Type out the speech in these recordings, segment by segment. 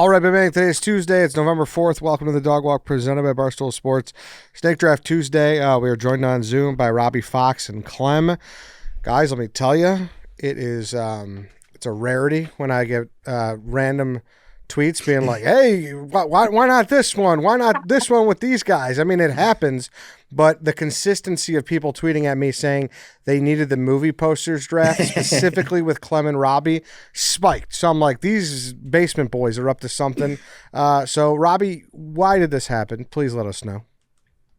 All right, baby. Today is Tuesday. It's November 4th. Welcome to the Dog Walk presented by Barstool Sports. Snake Draft Tuesday. We are joined on Zoom by Robbie, Fox, and Clem. Guys, let me tell you, it's a rarity when I get random tweets being like, hey, why not this one? Why not this one with these guys? I mean, it happens, but the consistency of people tweeting at me saying they needed the movie posters draft, specifically with Clem and Robbie, spiked. So I'm like, these basement boys are up to something. So, Robbie, why did this happen? Please let us know.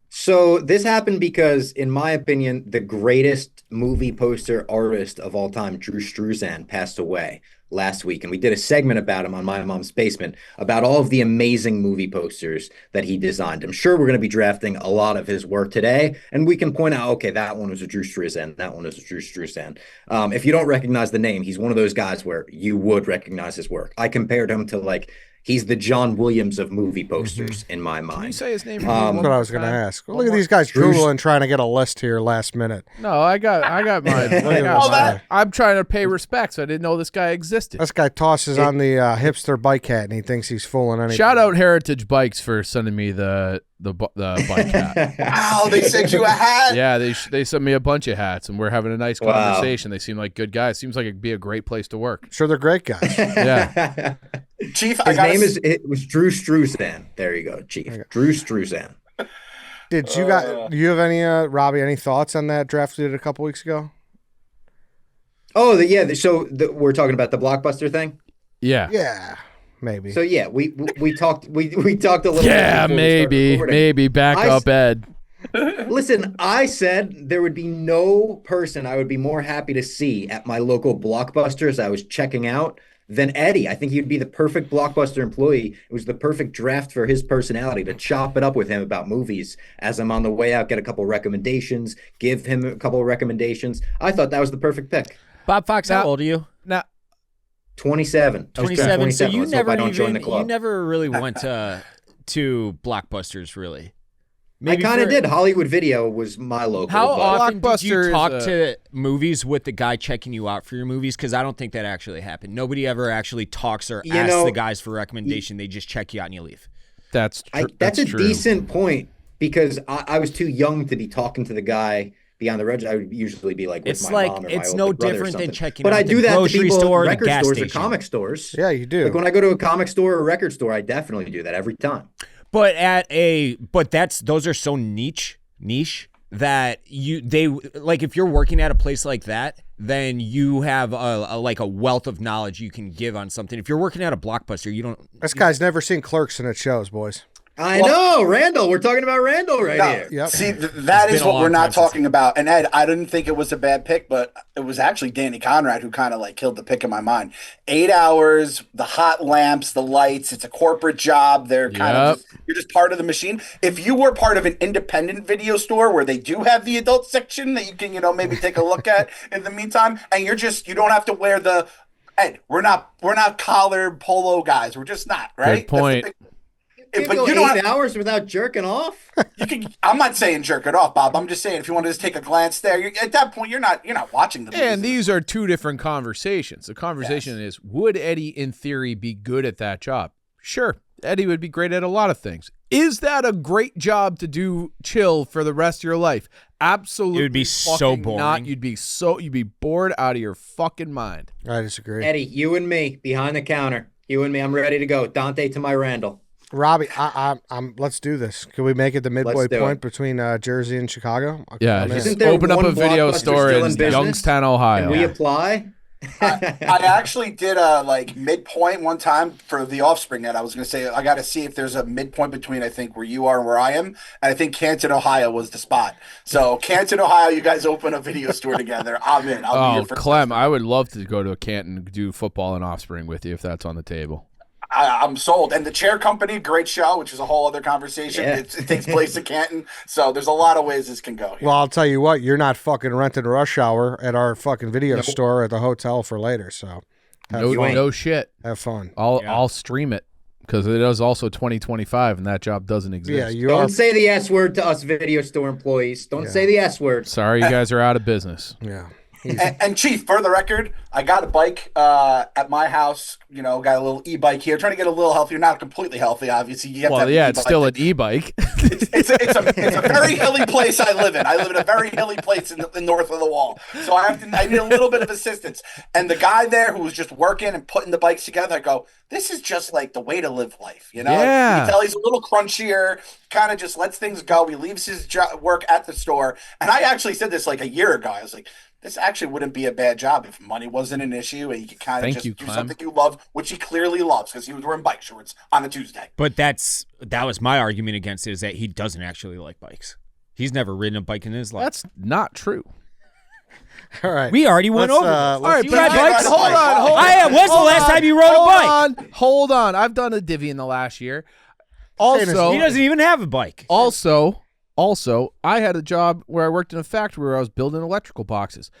So this happened because, in my opinion, the greatest movie poster artist of all time, Drew Struzan, passed away last week. And we did a segment about him on My Mom's Basement about all of the amazing movie posters that he designed. I'm sure we're going to be drafting a lot of his work today. And we can point out, okay, that one was a Drew Struzan. That one was a Drew Struzan. If you don't recognize the name, he's one of those guys where you would recognize his work. I compared him to he's the John Williams of movie posters in my mind. Can you say his name? That's what I was going to ask. Well, look at these guys Googling trying to get a list here last minute. No, I got mine. I'm trying to pay respect, so I didn't know this guy existed. This guy tosses on the hipster bike hat, and he thinks he's fooling anyone. Shout out Heritage Bikes for sending me the bike hat. Wow, they sent you a hat? Yeah, they sent me a bunch of hats, and we're having a nice conversation. They seem like good guys. Seems like it'd be a great place to work. Sure, they're great guys. Yeah. Chief, it was Drew Struzan. There you go, Chief. Drew Struzan. Did you got? Do you have any, Robbie? Any thoughts on that draft we did a couple weeks ago? Oh, so we're talking about the Blockbuster thing. Yeah, maybe. So yeah, we talked a little. Yeah, bit maybe back up, Ed. Listen, I said there would be no person I would be more happy to see at my local Blockbuster as I was checking out than Eddie. I think he'd be the perfect Blockbuster employee. It was the perfect draft for his personality to chop it up with him about movies as I'm on the way out, get a couple recommendations, give him a couple of recommendations. I thought that was the perfect pick. Bob Fox, how old are you? Now, 27. 27. So you never never really went to Blockbusters, really. Maybe I kind of did. Hollywood Video was my local. How often did you talk is to movies with the guy checking you out for your movies? Because I don't think that actually happened. Nobody ever actually talks or asks the guys for recommendation. They just check you out and you leave. That's a true. decent point, because I was too young to be talking to the guy beyond the register. I would usually be like with it's my like mom or it's my no older brother different or than something. checking But out I do the that to grocery people store, at or the record gas stores or station. comic stores. Yeah, you do. Like when I go to a comic store or a record store, I definitely do that every time. But those are so niche that if you're working at a place like that, then you have a wealth of knowledge you can give on something. If you're working at a Blockbuster, you don't. This guy's never seen Clerks, and it shows, boys. I know, Randall. We're talking about Randall here. Yep. See, that is what we're not talking about. And Ed, I didn't think it was a bad pick, but it was actually Danny Conrad who kind of killed the pick in my mind. 8 hours, the hot lamps, the lights. It's a corporate job. They're kind of you're just part of the machine. If you were part of an independent video store where they do have the adult section that you can, maybe take a look at in the meantime, and you don't have to wear the Ed. We're not collared polo guys. We're just not, right? Good point. But you don't have hours without jerking off. I'm not saying jerk it off, Bob. I'm just saying if you want to just take a glance there, at that point you're not watching the movie. And these are two different conversations. The conversation is, would Eddie, in theory, be good at that job? Sure, Eddie would be great at a lot of things. Is that a great job to do chill for the rest of your life? Absolutely. It would be so boring. Not. You'd be bored out of your fucking mind. I disagree. Eddie, you and me behind the counter. You and me. I'm ready to go. Dante to my Randall. Robbie, I'm. Let's do this. Can we make it the midway point between Jersey and Chicago? Yeah, just open up a video store in Youngstown, Ohio. Can we apply? I actually did a midpoint one time for the Offspring that I was going to say I got to see if there's a midpoint between I think where you are and where I am, and I think Canton, Ohio was the spot. So Canton, Ohio, you guys open a video store together. I'm in. I'll be here for Clem, I would love to go to Canton and do football and Offspring with you if that's on the table. I'm sold. And the Chair Company, great show, which is a whole other conversation. Yeah. It takes place in Canton. So there's a lot of ways this can go here. Well, I'll tell you what, you're not fucking renting Rush Hour at our fucking video store at the hotel for later. So no shit. Have fun. I'll stream it because it is also 2025 and that job doesn't exist. Yeah, you Don't say the S word to us video store employees. Don't say the S word. Sorry, you guys are out of business. Yeah. And Chief, for the record, I got a bike at my house. Got a little e-bike here. Trying to get a little healthier, not completely healthy, obviously. You have to have an it's e-bike. still an e-bike. It's a very hilly place I live in. I live in a very hilly place in north of the wall, so I need a little bit of assistance. And the guy there who was just working and putting the bikes together, I go, this is just like the way to live life, Yeah. You can tell he's a little crunchier, kind of just lets things go. He leaves his work at the store, and I actually said this like a year ago. I was like, this actually wouldn't be a bad job if money wasn't an issue and you could kind of do something you love, which he clearly loves because he was wearing bike shorts on a Tuesday. But that was my argument against it, is that he doesn't actually like bikes. He's never ridden a bike in his life. That's not true. All right. We already went over. All right, you ride bikes? Hold on. When's the last time you rode a bike? Hold on. I've done a divvy in the last year. Also, he doesn't even have a bike. Also, I had a job where I worked in a factory where I was building electrical boxes.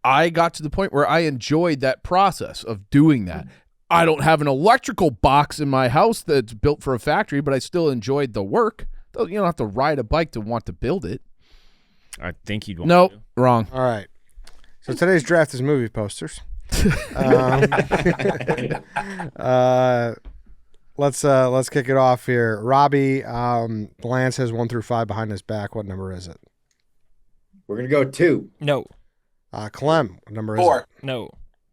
I got to the point where I enjoyed that process of doing that. I don't have an electrical box in my house that's built for a factory, but I still enjoyed the work. You don't have to ride a bike to want to build it. I think you'd want Nope, to. wrong. All right. So today's draft is movie posters. Let's kick it off here. Robbie, Lance has 1 through 5 behind his back. What number is it? We're going to go 2. No. Clem, what number 4. is it? No.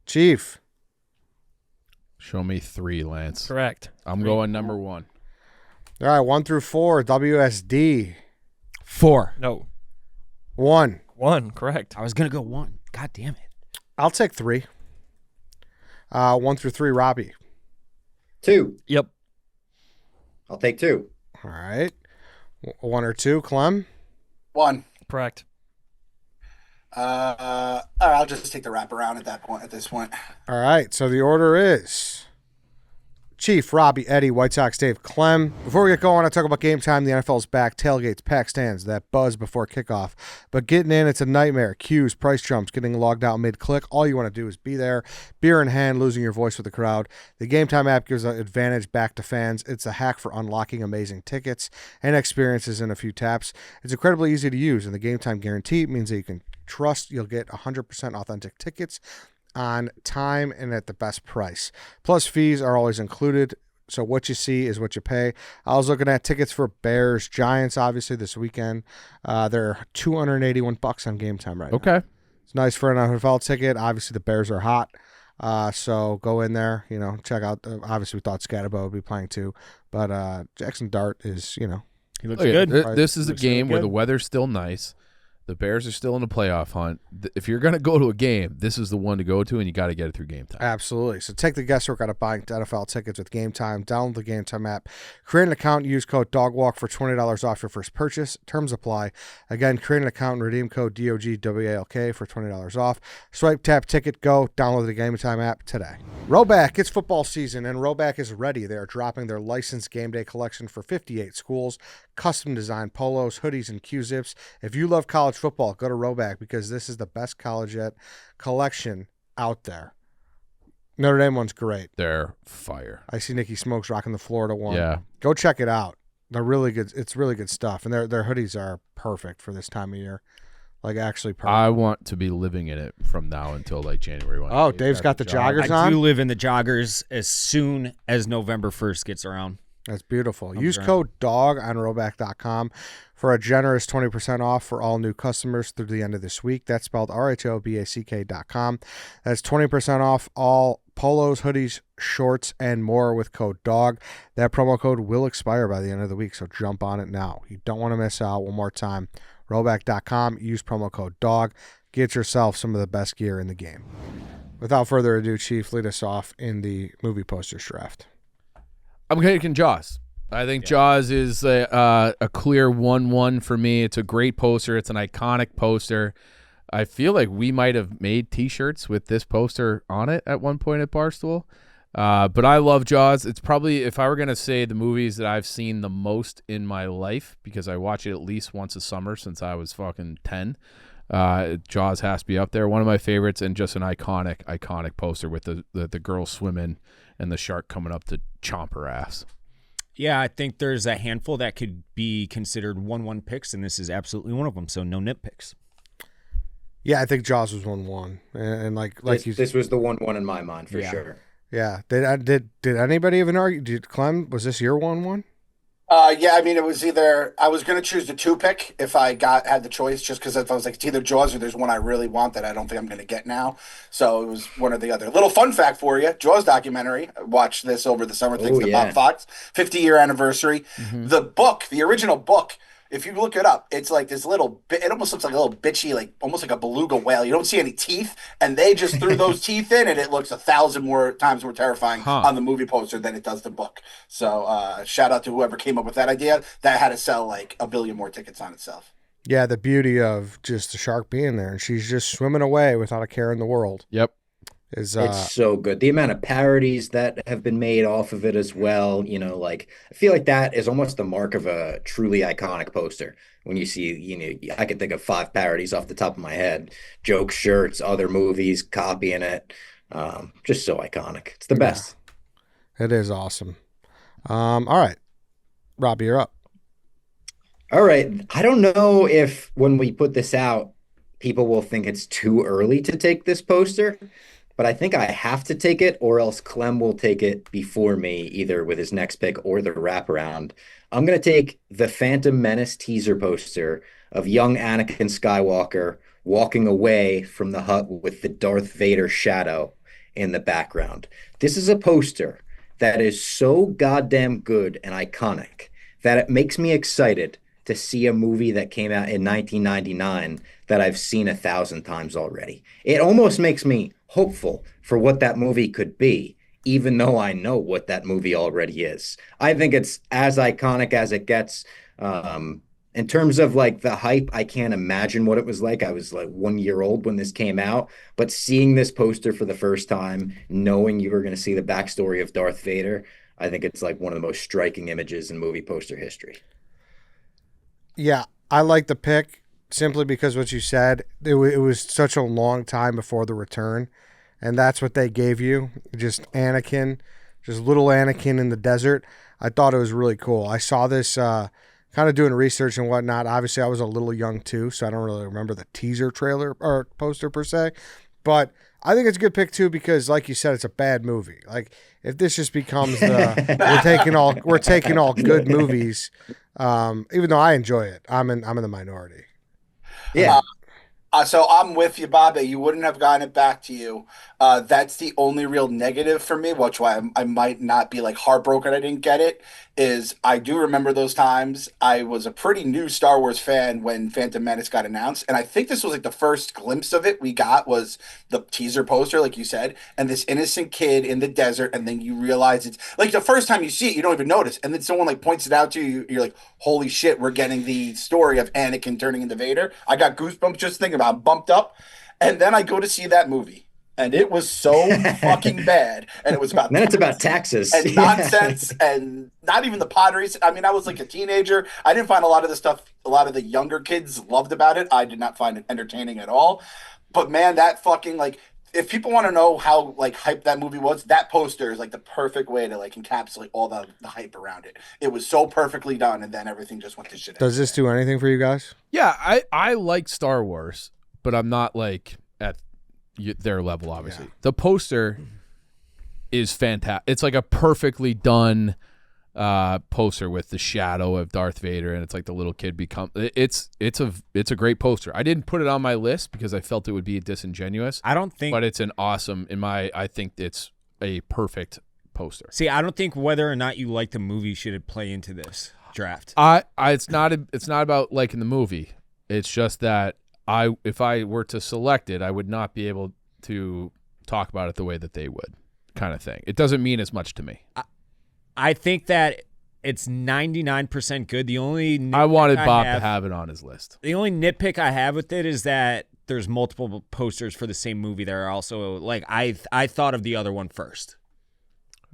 Chief. Show me 3, Lance. Correct. I'm going number 1. All right, 1 through 4, WSD. 4. No. 1. 1. Correct. I was going to go 1. God damn it. I'll take 3. 1 through 3, Robbie. 2. Yep. I'll take 2. All right. 1 or 2, Clem. 1. Correct. All right, I'll just take the wraparound at this point. All right, so the order is Chief, Robbie, Eddie, White Sox, Dave, Clem. Before we get going, I talk about Game Time. The NFL's back. Tailgates, pack stands, that buzz before kickoff. But getting in, it's a nightmare. Queues, price jumps, getting logged out mid-click. All you want to do is be there, beer in hand, losing your voice with the crowd. The Game Time app gives an advantage back to fans. It's a hack for unlocking amazing tickets and experiences in a few taps. It's incredibly easy to use, and the Game Time guarantee means that you can trust you'll get 100% authentic tickets on time and at the best price. Plus, fees are always included, so what you see is what you pay. I was looking at tickets for Bears Giants, obviously, this weekend. They're $281 on Game Time right now. Okay. It's nice for an NFL ticket. Obviously, the Bears are hot, so go in there, check out. Obviously, we thought Scatterbo would be playing too, but Jackson Dart is, He looks Okay, good. This is a Looks game really where good. the weather's still nice. The Bears are still in a playoff hunt. If you're going to go to a game, this is the one to go to, and you got to get it through Game Time. Absolutely. So take the guesswork out of buying NFL tickets with Game Time. Download the Game Time app. Create an account. Use code DOGWALK for $20 off your first purchase. Terms apply. Again, create an account and redeem code DOGWALK for $20 off. Swipe, tap, ticket, go. Download the Game Time app today. Roback, it's football season, and Roback is ready. They are dropping their licensed game day collection for 58 schools. Custom designed polos, hoodies, and Q-zips. If you love college football, go to Roback because this is the best college collection out there. Notre Dame one's great. They're fire. I see Nikki Smokes rocking the Florida one. Yeah. Go check it out. They're really good. It's really good stuff. And their hoodies are perfect for this time of year. Like, actually perfect. I want to be living in it from now until like January 1. Oh, Dave's got the joggers I on? do live in the joggers as soon as November 1st gets around. That's beautiful. Comes Use around. code DOG on roback.com for a generous 20% off for all new customers through the end of this week. That's spelled RHOBACK.com. That's 20% off all polos, hoodies, shorts, and more with code DOG. That promo code will expire by the end of the week, so jump on it now. You don't want to miss out. One more time, roback.com. Use promo code DOG. Get yourself some of the best gear in the game. Without further ado, Chief, lead us off in the movie posters draft. I'm taking Jaws. I think Jaws is a clear 1-1 for me. It's a great poster. It's an iconic poster. I feel like we might have made T-shirts with this poster on it at one point at Barstool. But I love Jaws. It's probably, if I were going to say the movies that I've seen the most in my life, because I watch it at least once a summer since I was fucking 10, Jaws has to be up there. One of my favorites, and just an iconic poster with the girl swimming and the shark coming up to chomp her ass. Yeah, I think there's a handful that could be considered 1-1 picks, and this is absolutely one of them, so no nitpicks. Yeah, I think Jaws was 1-1, and like this was the 1-1 in my mind for sure. Yeah. Did anybody even argue? Clem, was this your 1-1? Yeah, I mean, it was either I was going to choose the 2 pick if I had the choice, just because if I was like, it's either Jaws or there's one I really want that I don't think I'm going to get now. So it was one or the other. Little fun fact for you: Jaws documentary. I watched this over the summer. Thanks to Bob Fox, 50-year anniversary. Mm-hmm. The original book. If you look it up, it's like this little bit. It almost looks like a little bitchy, like almost like a beluga whale. You don't see any teeth, and they just threw those teeth in, and it looks 1,000 more times more terrifying on the movie poster than it does the book. So, shout out to whoever came up with that idea. That had to sell like 1 billion more tickets on itself. Yeah, the beauty of just the shark being there, and she's just swimming away without a care in the world. Yep. It's so good. The amount of parodies that have been made off of it as well, like I feel like that is almost the mark of a truly iconic poster. When you see, I can think of 5 parodies off the top of my head, joke shirts, other movies, copying it. Just so iconic. It's the best. It is awesome. All right, Robbie, you're up. All right. I don't know if when we put this out, people will think it's too early to take this poster. But I think I have to take it, or else Clem will take it before me, either with his next pick or the wraparound. I'm going to take the Phantom Menace teaser poster of young Anakin Skywalker walking away from the hut with the Darth Vader shadow in the background. This is a poster that is so goddamn good and iconic that it makes me excited to see a movie that came out in 1999 that I've seen 1,000 times already. It almost makes me hopeful for what that movie could be, even though I know what that movie already is. I think it's as iconic as it gets. In terms of like the hype, I can't imagine what it was like. I was like 1 year old when this came out, but seeing this poster for the first time, knowing you were going to see the backstory of Darth Vader, I think it's like one of the most striking images in movie poster history. Yeah, I like the pick simply because what you said, it was such a long time before the return, and that's what they gave you, just Anakin, just little Anakin in the desert. I thought it was really cool. I saw this kind of doing research and whatnot. Obviously, I was a little young too, so I don't really remember the teaser trailer or poster per se, but I think it's a good pick too because, like you said, it's a bad movie. Like if this just becomes the we're taking all good movies. Even though I enjoy it, I'm in the minority. Yeah. So I'm with you, Bob. That you wouldn't have gotten it back to you. That's the only real negative for me, which why I might not be like heartbroken I didn't get it, is I do remember those times. I was a pretty new Star Wars fan when Phantom Menace got announced, and I think this was like the first glimpse of it we got was the teaser poster, like you said, and this innocent kid in the desert, and then you realize it's like the first time you see it, you don't even notice, and then someone like points it out to you, you're like, holy shit, we're getting the story of Anakin turning into Vader. I got goosebumps just thinking about it, bumped up, and then I go to see that movie. And it was so fucking bad. And it was about then it's about taxes and nonsense and not even the potteries. I mean, I was like a teenager. I didn't find a lot of the stuff a lot of the younger kids loved about it. I did not find it entertaining at all. But man, that fucking like if people want to know how like hype that movie was, that poster is like the perfect way to like encapsulate all the hype around it. It was so perfectly done, and then everything just went to shit. Does this do anything for you guys? Yeah, I like Star Wars, but I'm not like at their level, obviously. Yeah. The poster is fantastic. It's like a perfectly done poster with the shadow of Darth Vader, and it's like the little kid become. It's a great poster. I didn't put it on my list because I felt it would be disingenuous. I don't think, but it's an awesome I think it's a perfect poster. See, I don't think whether or not you like the movie should play into this draft. It's not about liking the movie. It's just that if I were to select it, I would not be able to talk about it the way that they would, kind of thing. It doesn't mean as much to me. I think that it's 99% good. The only I wanted Bob to have it on his list. The only nitpick I have with it is that there's multiple posters for the same movie that are also like I thought of the other one first.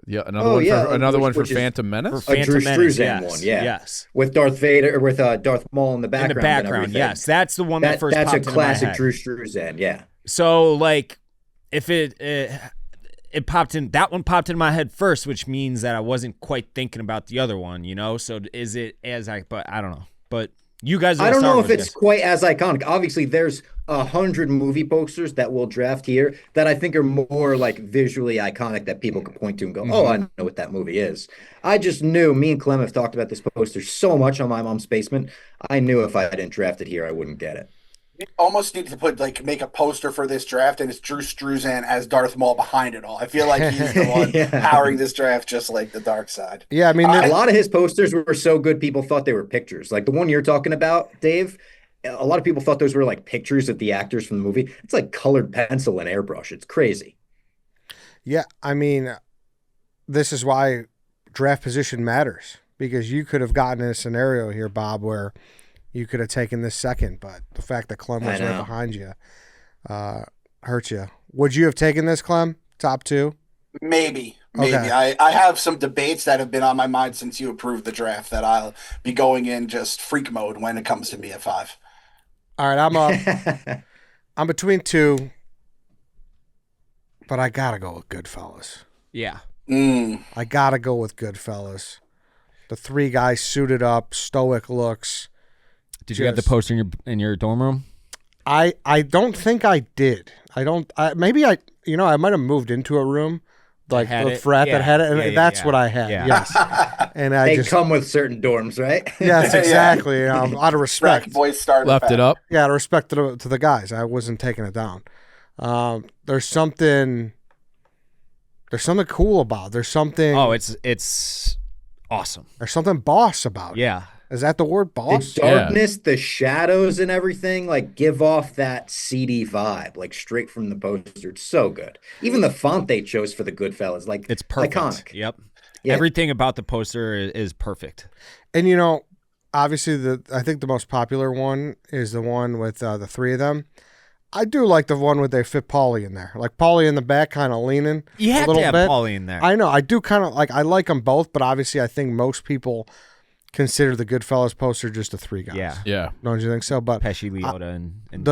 Yeah, another one for Phantom Menace. A Drew Struzan yes, one, yeah. Yes. With Darth Vader, with Darth Maul in the background. In the background, yes. That's the one that first popped into my head. That's a classic Drew Struzan, yeah. So, like, if it popped in, that one popped in my head first, which means that I wasn't quite thinking about the other one, you know? So is it but I don't know. But You guys are I the don't Star know Wars if it's guys. quite as iconic. Obviously, there's 100 movie posters that we'll draft here that I think are more like visually iconic that people can point to and go, oh, I know what that movie is. I just knew me and Clem have talked about this poster so much on my mom's basement. I knew if I didn't draft it here, I wouldn't get it. We almost need to make a poster for this draft, and it's Drew Struzan as Darth Maul behind it all. I feel like he's the one powering this draft, just like the dark side. Yeah, I mean, A lot of his posters were so good, people thought they were pictures. Like the one you're talking about, Dave, a lot of people thought those were like pictures of the actors from the movie. It's like colored pencil and airbrush. It's crazy. yeah, I mean, this is why draft position matters, because you could have gotten in a scenario here, Bob, where you could have taken this second, but the fact that Clem was right behind you hurts you. Would you have taken this, Clem? Top 2? Maybe. Okay. I have some debates that have been on my mind since you approved the draft that I'll be going in just freak mode when it comes to me at 5. All right, I'm up. I'm between 2, but I got to go with Goodfellas. Yeah. I got to go with Goodfellas. The 3 guys suited up, stoic looks. Did you have the poster in your dorm room? I don't think I did. Maybe I might have moved into a room like the frat that had it, and that's what I had. Yeah. Yes, and They come with certain dorms, right? Yes, exactly. Out of respect, Boys started Left it up. yeah, out of respect to the guys, I wasn't taking it down. There's something cool about it. There's something. Oh, it's awesome. There's something boss about it. Yeah. Is that the word, boss? The darkness, the shadows, and everything like give off that seedy vibe, like straight from the poster. It's so good. Even the font they chose for the Goodfellas, like It's perfect. iconic. Yep. Yeah. Everything about the poster is perfect. And obviously I think the most popular one is the one with the 3 of them. I do like the one where they fit Paulie in there, like Paulie in the back, kind of leaning. You have a little to have bit. Paulie in there. I know. I do kind of like. I like them both, but obviously, I think most people consider the Goodfellas poster just the 3 guys. Yeah. Yeah. Don't you think so? But Pesci, Liotta, and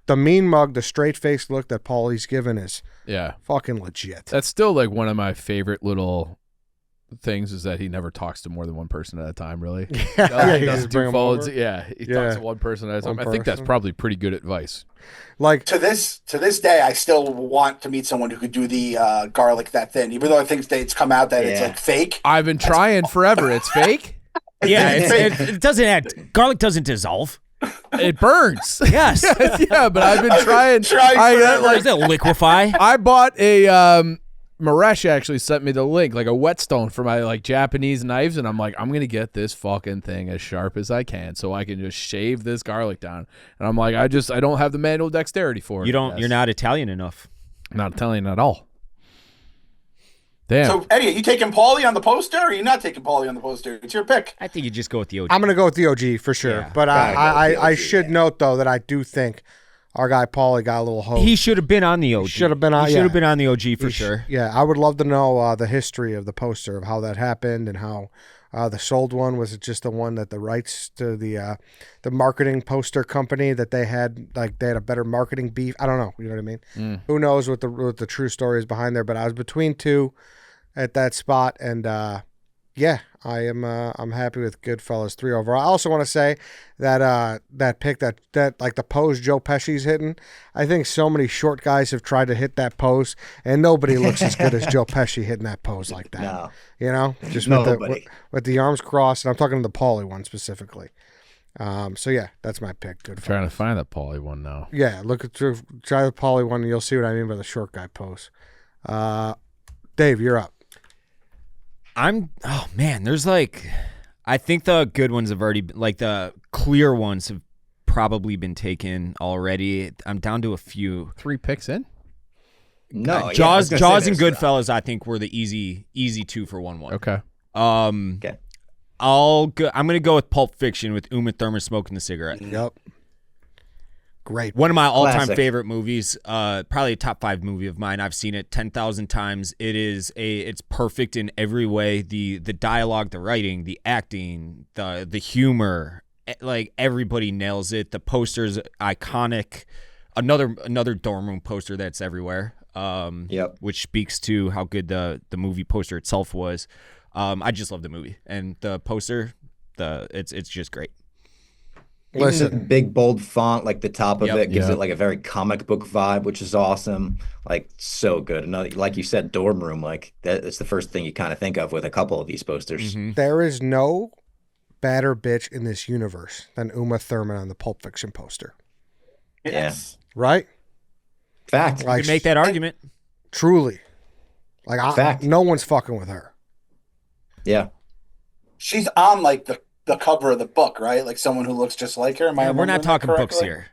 the mean mug, the straight faced look that Paulie's given is Yeah. fucking legit. That's still like one of my favorite little things is that he never talks to more than one person at a time, really. Yeah, He you doesn't just do bring 'em phones. over. Yeah. He Yeah. talks to one person at a time. One I think that's person. probably pretty good advice. Like To this day, I still want to meet someone who could do the garlic that thin, even though I think it's come out that it's Yeah. like fake. I've been trying forever. It's fake. yeah, it doesn't add. Garlic doesn't dissolve. It burns. Yes. Yeah, but I've been trying. Does it liquefy? I bought a Maresh actually sent me the link, like a whetstone for my like Japanese knives, and I'm like, I'm gonna get this fucking thing as sharp as I can so I can just shave this garlic down. And I'm like, I don't have the manual dexterity for it. You're not Italian enough. I'm not Italian at all. Damn. So, Eddie, are you taking Paulie on the poster, or are you not taking Paulie on the poster? It's your pick. I think you just go with the OG. I'm gonna go with the OG for sure. Yeah. But Gotta go with the I OG, should note though that I do think our guy Paulie got a little hope. He should have been on the OG. should have been on- He should yeah. have been on the OG for sure. Yeah, I would love to know the history of the poster, of how that happened, and how the sold one was it just the one that the rights to the marketing poster company that they had, like they had a better marketing beef. I don't know. You know what I mean? Who knows what the true story is behind there? But I was between 2 at that spot, and yeah, I'm happy with Goodfellas 3 overall. I also want to say that that pick that like the pose Joe Pesci's hitting, I think so many short guys have tried to hit that pose, and nobody looks as good as Joe Pesci hitting that pose like that. No. You know, just Nobody. with the arms crossed, and I'm talking to the Paulie one specifically. So yeah, that's my pick. Goodfellas. trying to find that Paulie one now. Yeah, try the Paulie one, and you'll see what I mean by the short guy pose. Dave, you're up. Oh man, there's I think the good ones have already been, like the clear ones have probably been taken already. I'm down to a few. 3 picks in? No, yeah, I was Jaws gonna say and there's- Goodfellas, I think, were the easy 2 for 1-1. Okay. Okay. I'm gonna go with Pulp Fiction with Uma Thurman smoking the cigarette. Yep. Great. One of my all-time Classic. favorite movies, probably a top 5 movie of mine. I've seen it 10,000 times. It's perfect in every way. The dialogue, the writing, the acting, the humor, like everybody nails it. The poster's iconic. Another dorm room poster that's everywhere. Yep. Which speaks to how good the movie poster itself was. I just love the movie and the poster. It's just great. Even the Listen, big bold font, like the top of it, gives Yep. it like a very comic book vibe, which is awesome. Like so good. Another, like you said, dorm room. Like that's the first thing you kind of think of with a couple of these posters. there is no badder bitch in this universe than Uma Thurman on the Pulp Fiction poster, Yes. right? Fact. Like, You can make that argument. truly. Like, Fact. no one's fucking with her. Yeah. She's on like the cover of the book, right? Like someone who looks just like her. Am I We're not remembering that talking books correctly? here.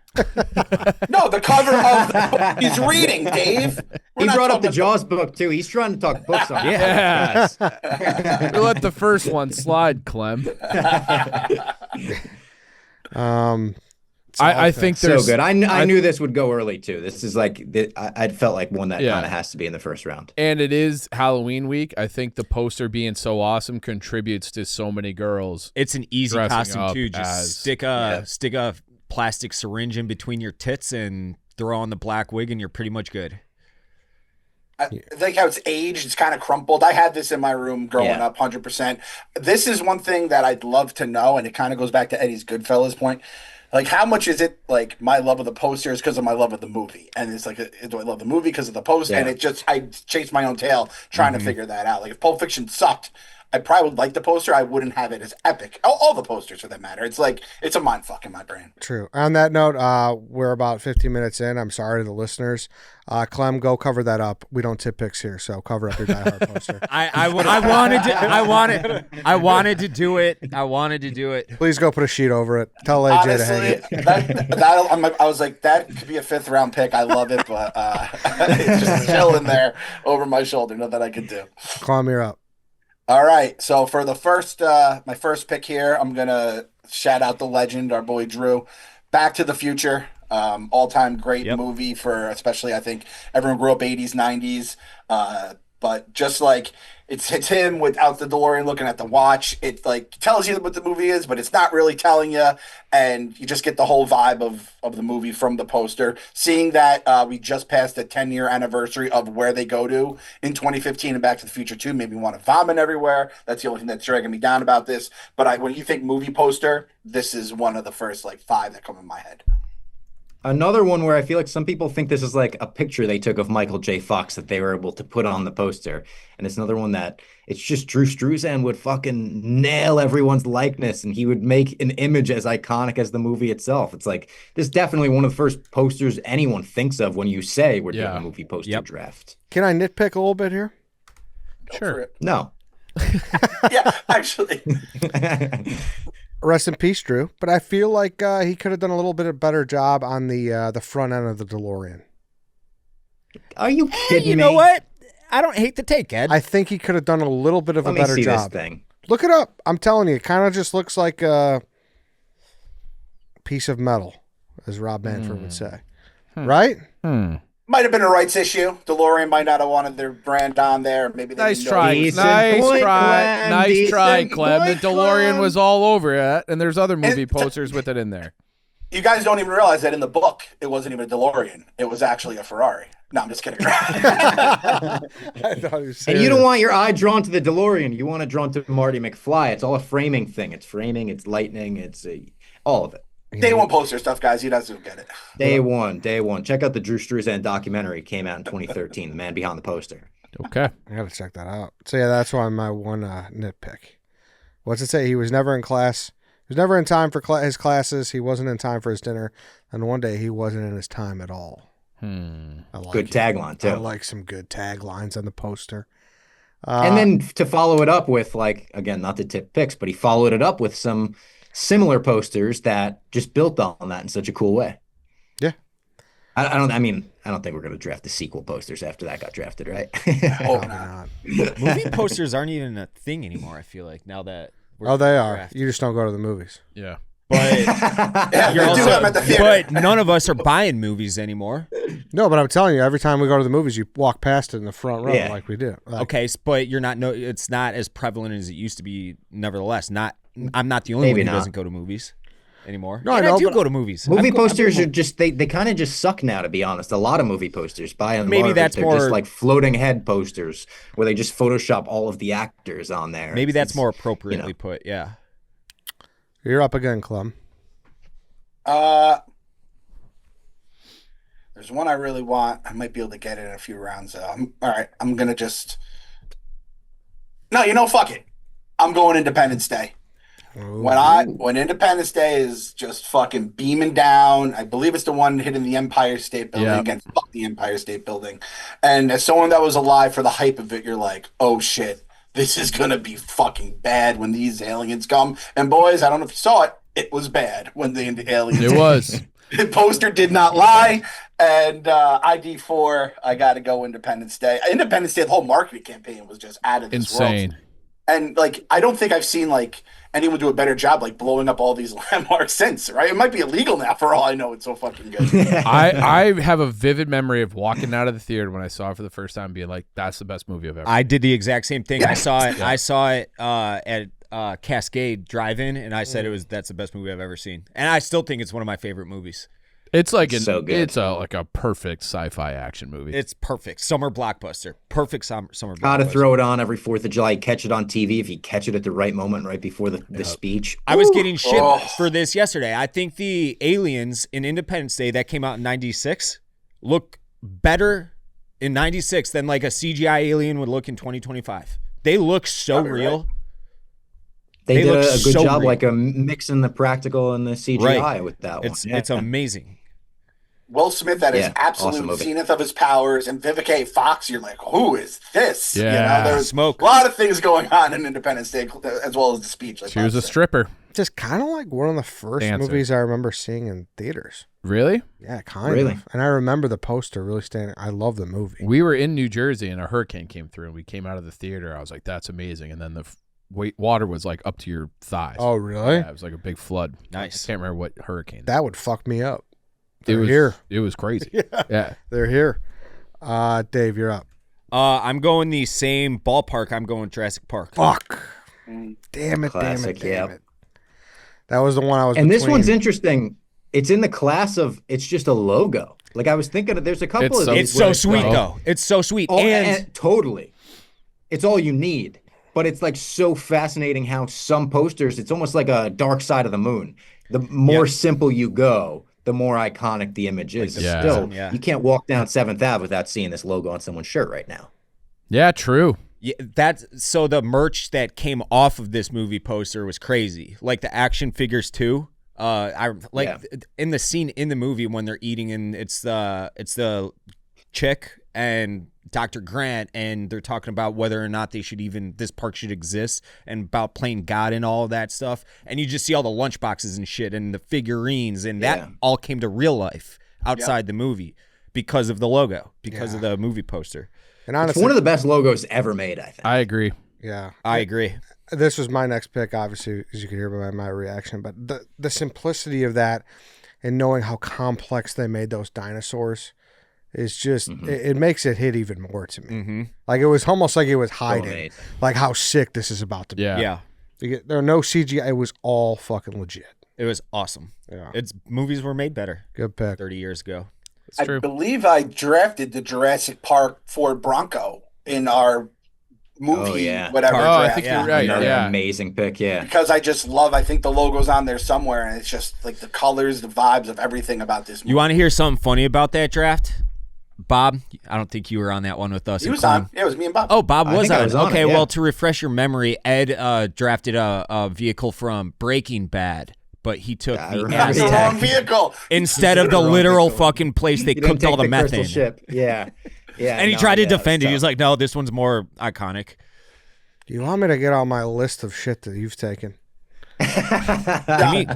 No, the cover of the book he's reading, Dave. We're He not brought up the talking Jaws book too. He's trying to talk books on Yeah. Yes. We let the first one slide, Clem. I think So there's good. I knew this would go early too. This is like I felt like one that Yeah. kind of has to be in the first round. and it is Halloween week. I think the poster being so awesome contributes to so many girls. It's an easy Dressing costume up too. Just as- stick a plastic syringe in between your tits and throw on the black wig, and you're pretty much good. I like how it's aged. It's kind of crumpled. I had this in my room growing Yeah. up, 100%. This is one thing that I'd love to know, and it kind of goes back to Eddie's Goodfellas point. Like, how much is it like my love of the poster is because of my love of the movie? And it's like, do I love the movie because of the poster? Yeah. And it just, I chased my own tail trying to figure that out. Like, if Pulp Fiction sucked, I probably would like the poster. I wouldn't have it as epic. All the posters for that matter. It's like, it's a mind fuck in my brain. True. On that note, we're about 15 minutes in. I'm sorry to the listeners. Clem, go cover that up. We don't tip picks here, so cover up your Die Hard poster. I wanted to do it. I wanted to do it. Please go put a sheet over it. Tell AJ to hang Honestly, it. I was like, that could be a 5th round pick. I love it, but it's just chilling there over my shoulder. Nothing I could do. Clem, you're up. All right. So for the first, my first pick here, I'm gonna shout out the legend, our boy Drew. Back to the Future, all-time great movie for, especially I think everyone grew up 80s, 90s. But just like it's him without the DeLorean looking at the watch. It like tells you what the movie is, but it's not really telling you, and you just get the whole vibe of the movie from the poster. Seeing that we just passed the 10-year anniversary of where they go to in 2015 and Back to the Future 2 made me want to vomit everywhere. That's the only thing that's dragging me down about this. But when you think movie poster, this is one of the first like 5 that come in my head. Another one where I feel like some people think this is like a picture they took of Michael J. Fox that they were able to put on the poster. And it's another one that it's just Drew Struzan would fucking nail everyone's likeness and he would make an image as iconic as the movie itself. It's like, this is definitely one of the first posters anyone thinks of when you say we're doing a movie poster draft. Can I nitpick a little bit here? Sure. No. Yeah, actually. Rest in peace, Drew. But I feel like he could have done a little bit of better job on the front end of the DeLorean. Are you kidding me? You know what? I don't hate the take, Ed. I think he could have done a little bit of Let a me better see job. this thing. Look it up. I'm telling you, it kind of just looks like a piece of metal, as Rob Manfred would say. Right? Might have been a rights issue. DeLorean might not have wanted their brand on there. Maybe they Nice didn't try. know. Decent Nice point, try. Clem. Nice Decent try, Clem. The point, DeLorean Clem. was all over it, and there's other movie And- posters with it in there. You guys don't even realize that in the book, it wasn't even a DeLorean. It was actually a Ferrari. No, I'm just kidding. I thought he was And you serious. don't want your eye drawn to the DeLorean. You want it drawn to Marty McFly. It's all a framing thing. It's framing. It's lightning. It's all of it. Day one poster stuff, guys. You guys don't get it. Day one. Check out the Drew Struzan documentary. It came out in 2013. The Man Behind the Poster. Okay. I gotta check that out. So yeah, that's why my one nitpick. What's it say? He was never in class. He was never in time for his classes. He wasn't in time for his dinner. And one day he wasn't in his time at all. I like Good it. tagline too. I like some good taglines on the poster. And then to follow it up with, like, again, not to tip picks, but he followed it up with some similar posters that just built on that in such a cool way. Yeah. I don't think we're going to draft the sequel posters after that got drafted, right? Oh, Probably nah. not. Movie posters aren't even a thing anymore, I feel like, now that we're Oh, they are. drafted. You just don't go to the movies. Yeah. But Yeah, you're they do also, them at the theater. but none of us are buying movies anymore. No, but I'm telling you, every time we go to the movies, you walk past it in the front row Yeah. like we do. Like, Okay, but you're not. No, it's not as prevalent as it used to be. Nevertheless, I'm not the only Maybe one who not. doesn't go to movies anymore. No, I And know, I do but- go to movies. Movie I've posters been- are just they kind of just suck now, to be honest. A lot of movie posters, by and Maybe large, that's they're more- just like floating head posters where they just Photoshop all of the actors on there. Maybe that's It's- more appropriately put. Yeah. You're up again, Clem. There's one I really want. I might be able to get it in a few rounds. All right, I'm gonna just. No, fuck it. I'm going Independence Day. When Independence Day is just fucking beaming down, I believe it's the one hitting the Empire State Building again. Fuck the Empire State Building. And as someone that was alive for the hype of it, you're like, oh shit, this is gonna be fucking bad when these aliens come. And boys, I don't know if you saw it, it was bad when the aliens. It was. The poster did not lie. And ID4, I got to go Independence Day. Independence Day, the whole marketing campaign was just out of this insane. world. And like, I don't think I've seen like anyone do a better job like blowing up all these landmarks since, right? It might be illegal now for all I know. It's so fucking good. I have a vivid memory of walking out of the theater when I saw it for the first time, being like, "That's the best movie I've ever." I did the exact same thing. I saw it. I saw it at Cascade Drive-In, and I said that's the best movie I've ever seen, and I still think it's one of my favorite movies. It's like so good. It's like a perfect sci-fi action movie. It's perfect summer blockbuster. Perfect summer blockbuster. Gotta throw it on every 4th of July. Catch it on TV if you catch it at the right moment, right before the speech. I was getting shit for this yesterday. I think the aliens in Independence Day that came out in '96 look better in '96 than like a CGI alien would look in 2025. They look so real. Right. They did a good so job, real. like mixing the practical and the CGI with that one. It's amazing. Will Smith at his absolute awesome zenith of his powers, and Vivica A. Fox, you're like, who is this? Yeah. There's Smoke. a lot of things going on in Independence Day, as well as the speech. Like she was a stripper. Just kind of like one of the first movies I remember seeing in theaters. Really? Yeah, kind of. And I remember the poster really standing. I love the movie. We were in New Jersey and a hurricane came through, and we came out of the theater. I was like, "That's amazing!" And then the water was like up to your thighs. Oh, really? Yeah, it was like a big flood. Nice. I can't remember what hurricane. That would fuck me up. It was here. It was crazy. Yeah. They're here. Dave, you're up. I'm going the same ballpark. I'm going Jurassic Park. Fuck. Damn it, Classic, damn it. That was the one I was And between. this one's interesting. It's in the class of, it's just a logo. Like I was thinking, there's a couple of these. It's so sweet, though. It's so sweet. And totally. It's all you need. But it's like so fascinating how some posters, it's almost like a dark side of the moon. The more simple you go, the more iconic the image is. Yeah. Still, you can't walk down 7th Ave without seeing this logo on someone's shirt right now. Yeah, true. Yeah, so the merch that came off of this movie poster was crazy. Like the action figures too. In the scene in the movie when they're eating, and it's the chick and Dr. Grant, and they're talking about whether or not this park should exist, and about playing God and all of that stuff. And you just see all the lunchboxes and shit and the figurines, and that all came to real life outside the movie because of the logo, because of the movie poster. And honestly, it's one of the best logos ever made, I think. I agree. Yeah. I agree. This was my next pick, obviously, as you can hear by my reaction. But the simplicity of that and knowing how complex they made those dinosaurs is just, it makes it hit even more to me. Mm-hmm. Like it was almost like it was hiding, like how sick this is about to be. Yeah. There are no CGI. It was all fucking legit. It was awesome. Yeah. Movies were made better. Good pick. 30 years ago. It's true. I believe I drafted the Jurassic Park Ford Bronco in our movie, whatever. I think you're right. Another Yeah. amazing pick, Because I just love, I think the logo's on there somewhere, and it's just like the colors, the vibes of everything about this movie. You want to hear something funny about that draft? Bob, I don't think you were on that one with us. He was on. Yeah, it was me and Bob. Oh, Bob was on. I was on Okay, it, well, to refresh your memory, Ed drafted a vehicle from Breaking Bad, but he took the That's the wrong Aztec vehicle. instead of the literal fucking place they cooked all the meth in. Ship. Yeah. And he tried to defend it. He was like, no, this one's more iconic. Do you want me to get on my list of shit that you've taken? I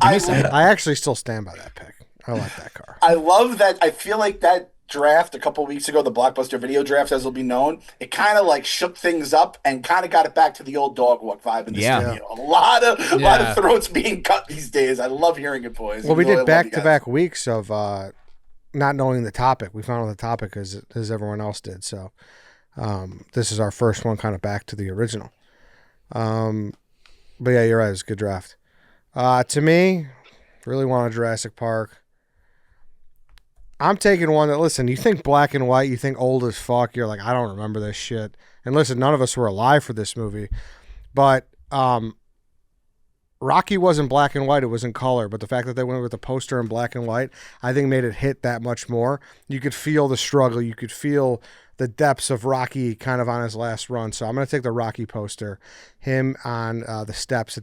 actually still stand by that pick. I like that car. I love that. I feel like that draft a couple weeks ago, the Blockbuster video draft, as will be known, it kind of like shook things up and kind of got it back to the old dog walk vibe in the studio. A lot of throats being cut these days. I love hearing it, boys. Well, we did back-to-back weeks of not knowing the topic. We found out the topic as everyone else did. So this is our first one kind of back to the original. But yeah, you're right. It's a good draft. To me, really want a Jurassic Park. I'm taking one that, listen, you think black and white, you think old as fuck. You're like, I don't remember this shit. And listen, none of us were alive for this movie. But Rocky wasn't black and white; it was in color. But the fact that they went with the poster in black and white, I think, made it hit that much more. You could feel the struggle. You could feel the depths of Rocky kind of on his last run. So I'm going to take the Rocky poster, him on the steps,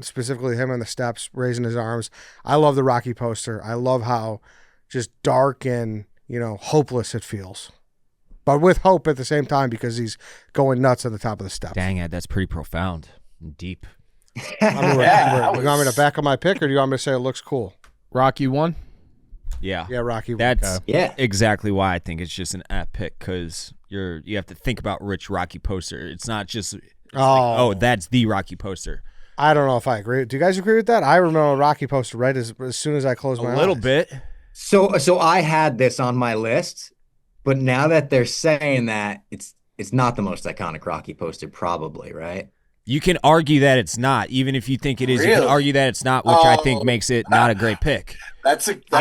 specifically him on the steps, raising his arms. I love the Rocky poster. I love how just dark and, hopeless it feels. But with hope at the same time because he's going nuts at the top of the steps. Dang it, that's pretty profound and deep. Do you want me to back up my pick or do you want me to say it looks cool? Rocky 1? Yeah. Yeah, Rocky. That's exactly why I think it's just an apt pick because you have to think about Rich Rocky poster. It's not just that's the Rocky poster. I don't know if I agree. Do you guys agree with that? I remember a Rocky poster right as soon as I closed my eyes. A little bit. So I had this on my list, but now that they're saying that, it's not the most iconic Rocky poster, probably, right? You can argue that it's not, even if you think it is. Really? You can argue that it's not, which I think makes it not a great pick. I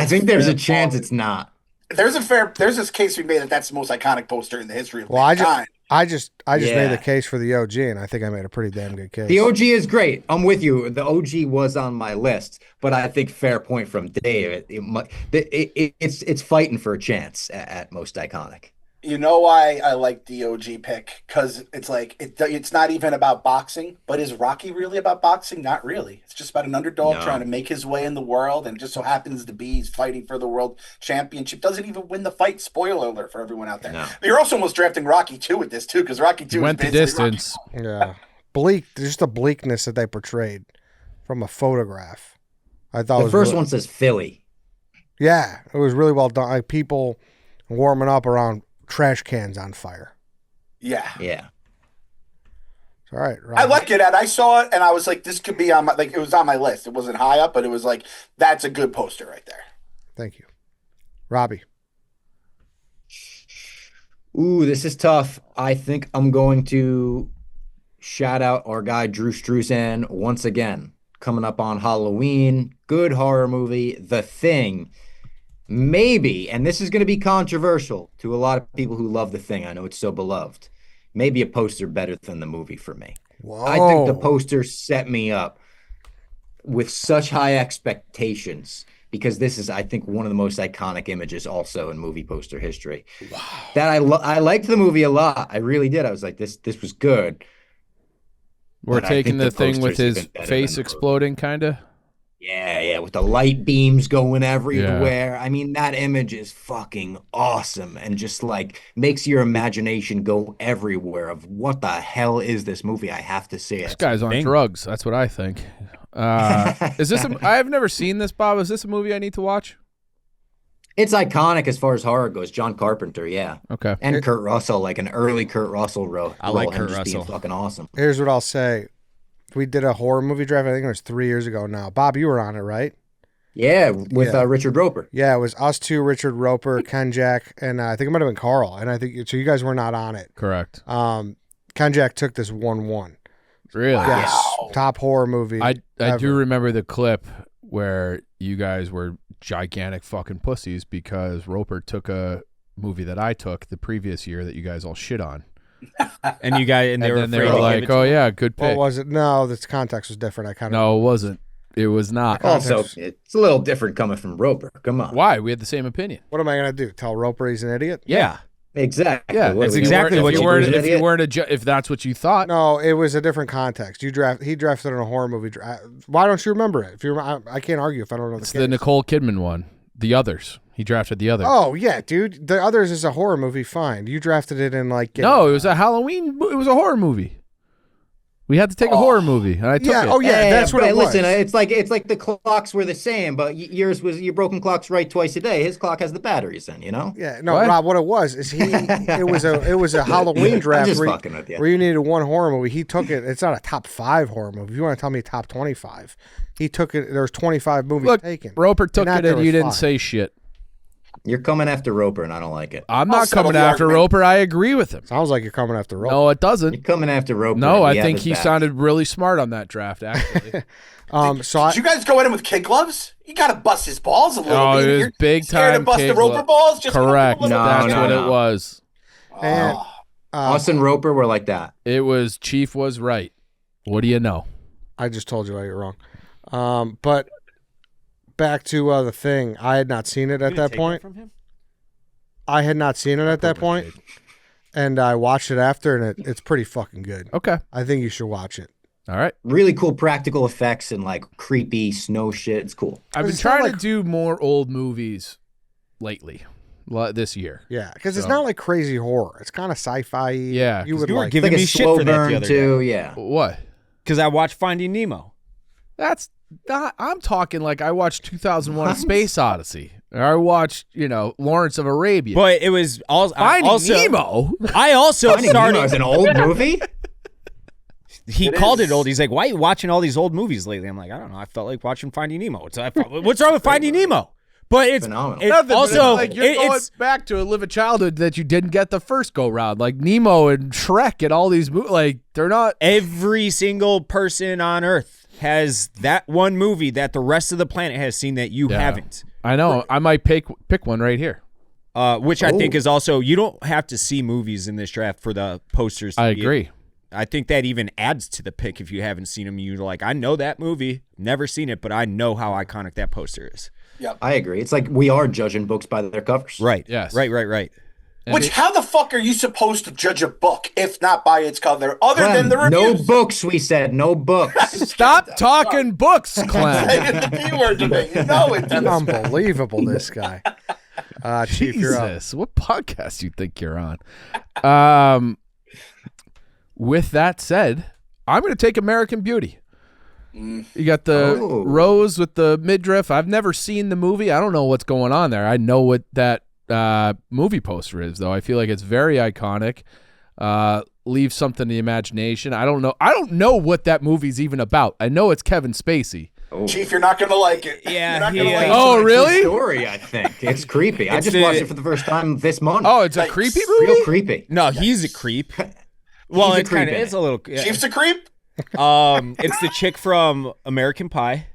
think there's a chance it's not. There's this case to be made that's the most iconic poster in the history of mankind. I just Yeah. made the case for the OG, and I think I made a pretty damn good case. The OG is great. I'm with you. The OG was on my list, but I think fair point from Dave. It's fighting for a chance at most iconic. You know why I like the OG pick? Because it's like it's not even about boxing, but is Rocky really about boxing? Not really. It's just about an underdog trying to make his way in the world, and just so happens to be he's fighting for the world championship. Doesn't even win the fight. Spoiler alert for everyone out there. No. You're also almost drafting Rocky 2 with this too, because Rocky 2 went the distance. Yeah, just the bleakness that they portrayed from a photograph. I thought the first one says Philly. Yeah, it was really well done. Like people warming up around trash cans on fire. Yeah. All right, I like it, and I saw it, and I was like, "This could be on my it was on my list. It wasn't high up, but it was like that's a good poster right there." Thank you, Robbie. Ooh, this is tough. I think I'm going to shout out our guy Drew Struzan once again. Coming up on Halloween, good horror movie, The Thing. Maybe, and this is going to be controversial to a lot of people who love The Thing. I know it's so beloved. Maybe a poster better than the movie for me. Whoa. I think the poster set me up with such high expectations because this is, I think, one of the most iconic images also in movie poster history. Wow. That I liked the movie a lot. I really did. I was like, this was good. We're taking the Thing with his face exploding, kind of? Yeah, with the light beams going everywhere. Yeah. I mean, that image is fucking awesome and just like makes your imagination go everywhere of what the hell is this movie? I have to see it. This guy's on drugs. That's what I think. Is this I've never seen this, Bob. Is this a movie I need to watch? It's iconic as far as horror goes. John Carpenter, yeah. Okay. And Kurt Russell, like an early Kurt Russell role. I like Kurt Russell. Being fucking awesome. Here's what I'll say. We did a horror movie draft. I think it was 3 years ago now. Bob, you were on it, right? Yeah, with Richard Roper. Yeah, it was us two, Richard Roper, Ken Jack, and I think it might have been Carl. And I think so. You guys were not on it. Correct. Ken Jack took this 1-1. Really? Yes. Top horror movie. I do remember the clip where you guys were gigantic fucking pussies because Roper took a movie that I took the previous year that you guys all shit on. And you guys, and they were like, "Oh yeah, good pick." What was it? No, the context was different. No, it wasn't. It was not. Also, it's a little different coming from Roper. Come on. Why? We had the same opinion. What am I gonna do? Tell Roper he's an idiot? Yeah. Exactly. Yeah, that's exactly what you were. If that's what you thought. No, it was a different context. He drafted in a horror movie. Why don't you remember it? I can't argue if I don't know It's the Nicole Kidman one. The Others. He drafted The Others. Oh yeah, dude. The Others is a horror movie. Fine. You drafted it in like. No, it was a Halloween. It was a horror movie. We had to take a horror movie, and I took it. Oh yeah, that's what it was. Listen, it's like the clocks were the same, but yours was your broken clock's right twice a day. His clock has the batteries in, you know. Yeah, no, what? Rob. What it was is it was a Halloween draft where you needed one horror movie. He took it. It's not a top 5 horror movie. If you want to tell me top 25, he took it. There's 25 movies taken. Roper took it, and you didn't say shit. You're coming after Roper, and I don't like it. I'm not coming after Roper. I agree with him. Sounds like you're coming after Roper. No, it doesn't. You're coming after Roper. No, I think he sounded really smart on that draft, actually. Did you guys go at him with kid gloves? You got to bust his balls a little bit. Oh, it was big time. To bust the Roper balls? Just correct. That's what it was. And us and Roper were like that. It was Chief was right. What do you know? I just told you why you're wrong. But back to the thing. I had not seen it at that point. From him? I had not seen it at that point, and I watched it after, and it's pretty fucking good. Okay. I think you should watch it. All right. Really cool practical effects and like creepy snow shit. It's cool. I've been It's not trying like- to do more old movies lately, this year. Yeah, because it's So- not like crazy horror. It's kind of sci-fi. Yeah, you 'cause would you were like. giving Like a me shit slow for that the burn other too. day. Yeah. What? Because I watched Finding Nemo. That's not. I'm talking like I watched 2001: A Space Odyssey. Or I watched, Lawrence of Arabia. But it was Finding Nemo. I also Finding Nemo is started. an old movie. He called it old. He's like, "Why are you watching all these old movies lately?" I'm like, "I don't know. I felt like watching Finding Nemo. What's wrong with Finding Nemo?" But it's Phenomenal. it's Nothing, but also it's like you're going it's back to live a childhood that you didn't get the first go round, like Nemo and Shrek and all these movies. Like they're not. every single person on Earth has that one movie that the rest of the planet has seen that you Yeah. haven't. I know. I might pick one right here. Which I think is also, you don't have to see movies in this draft for the posters. I agree. I think that even adds to the pick if you haven't seen them. You're like, I know that movie, never seen it, but I know how iconic that poster is. I agree. It's like we are judging books by their covers. Right. Yes. Right. Which, how the fuck are you supposed to judge a book if not by its cover, other than Clem, the no reviews? books, we said. No books. Stop talking books, Clem. It's the B word today. You know it. Unbelievable, this guy. Chief, you're up. Jesus, what podcast you think you're on? With that said, I'm going to take American Beauty. You got the Rose with the midriff. I've never seen the movie. I don't know what's going on there. I know what that movie poster is, though. I feel like it's very iconic. Leaves something to the imagination. I don't know what that movie's even about. I know it's Kevin Spacey. Chief, you're not gonna like it. Yeah, You're not he, gonna like Oh, It's a really? Story, I think it's creepy. I It's just watched it for the first time this month. Oh, it's a Like, creepy movie? real creepy. No, he's a creep. Well, He's a it's kind of, creep in it's it. a little. it. Chief's a creep. It's the chick from American Pie.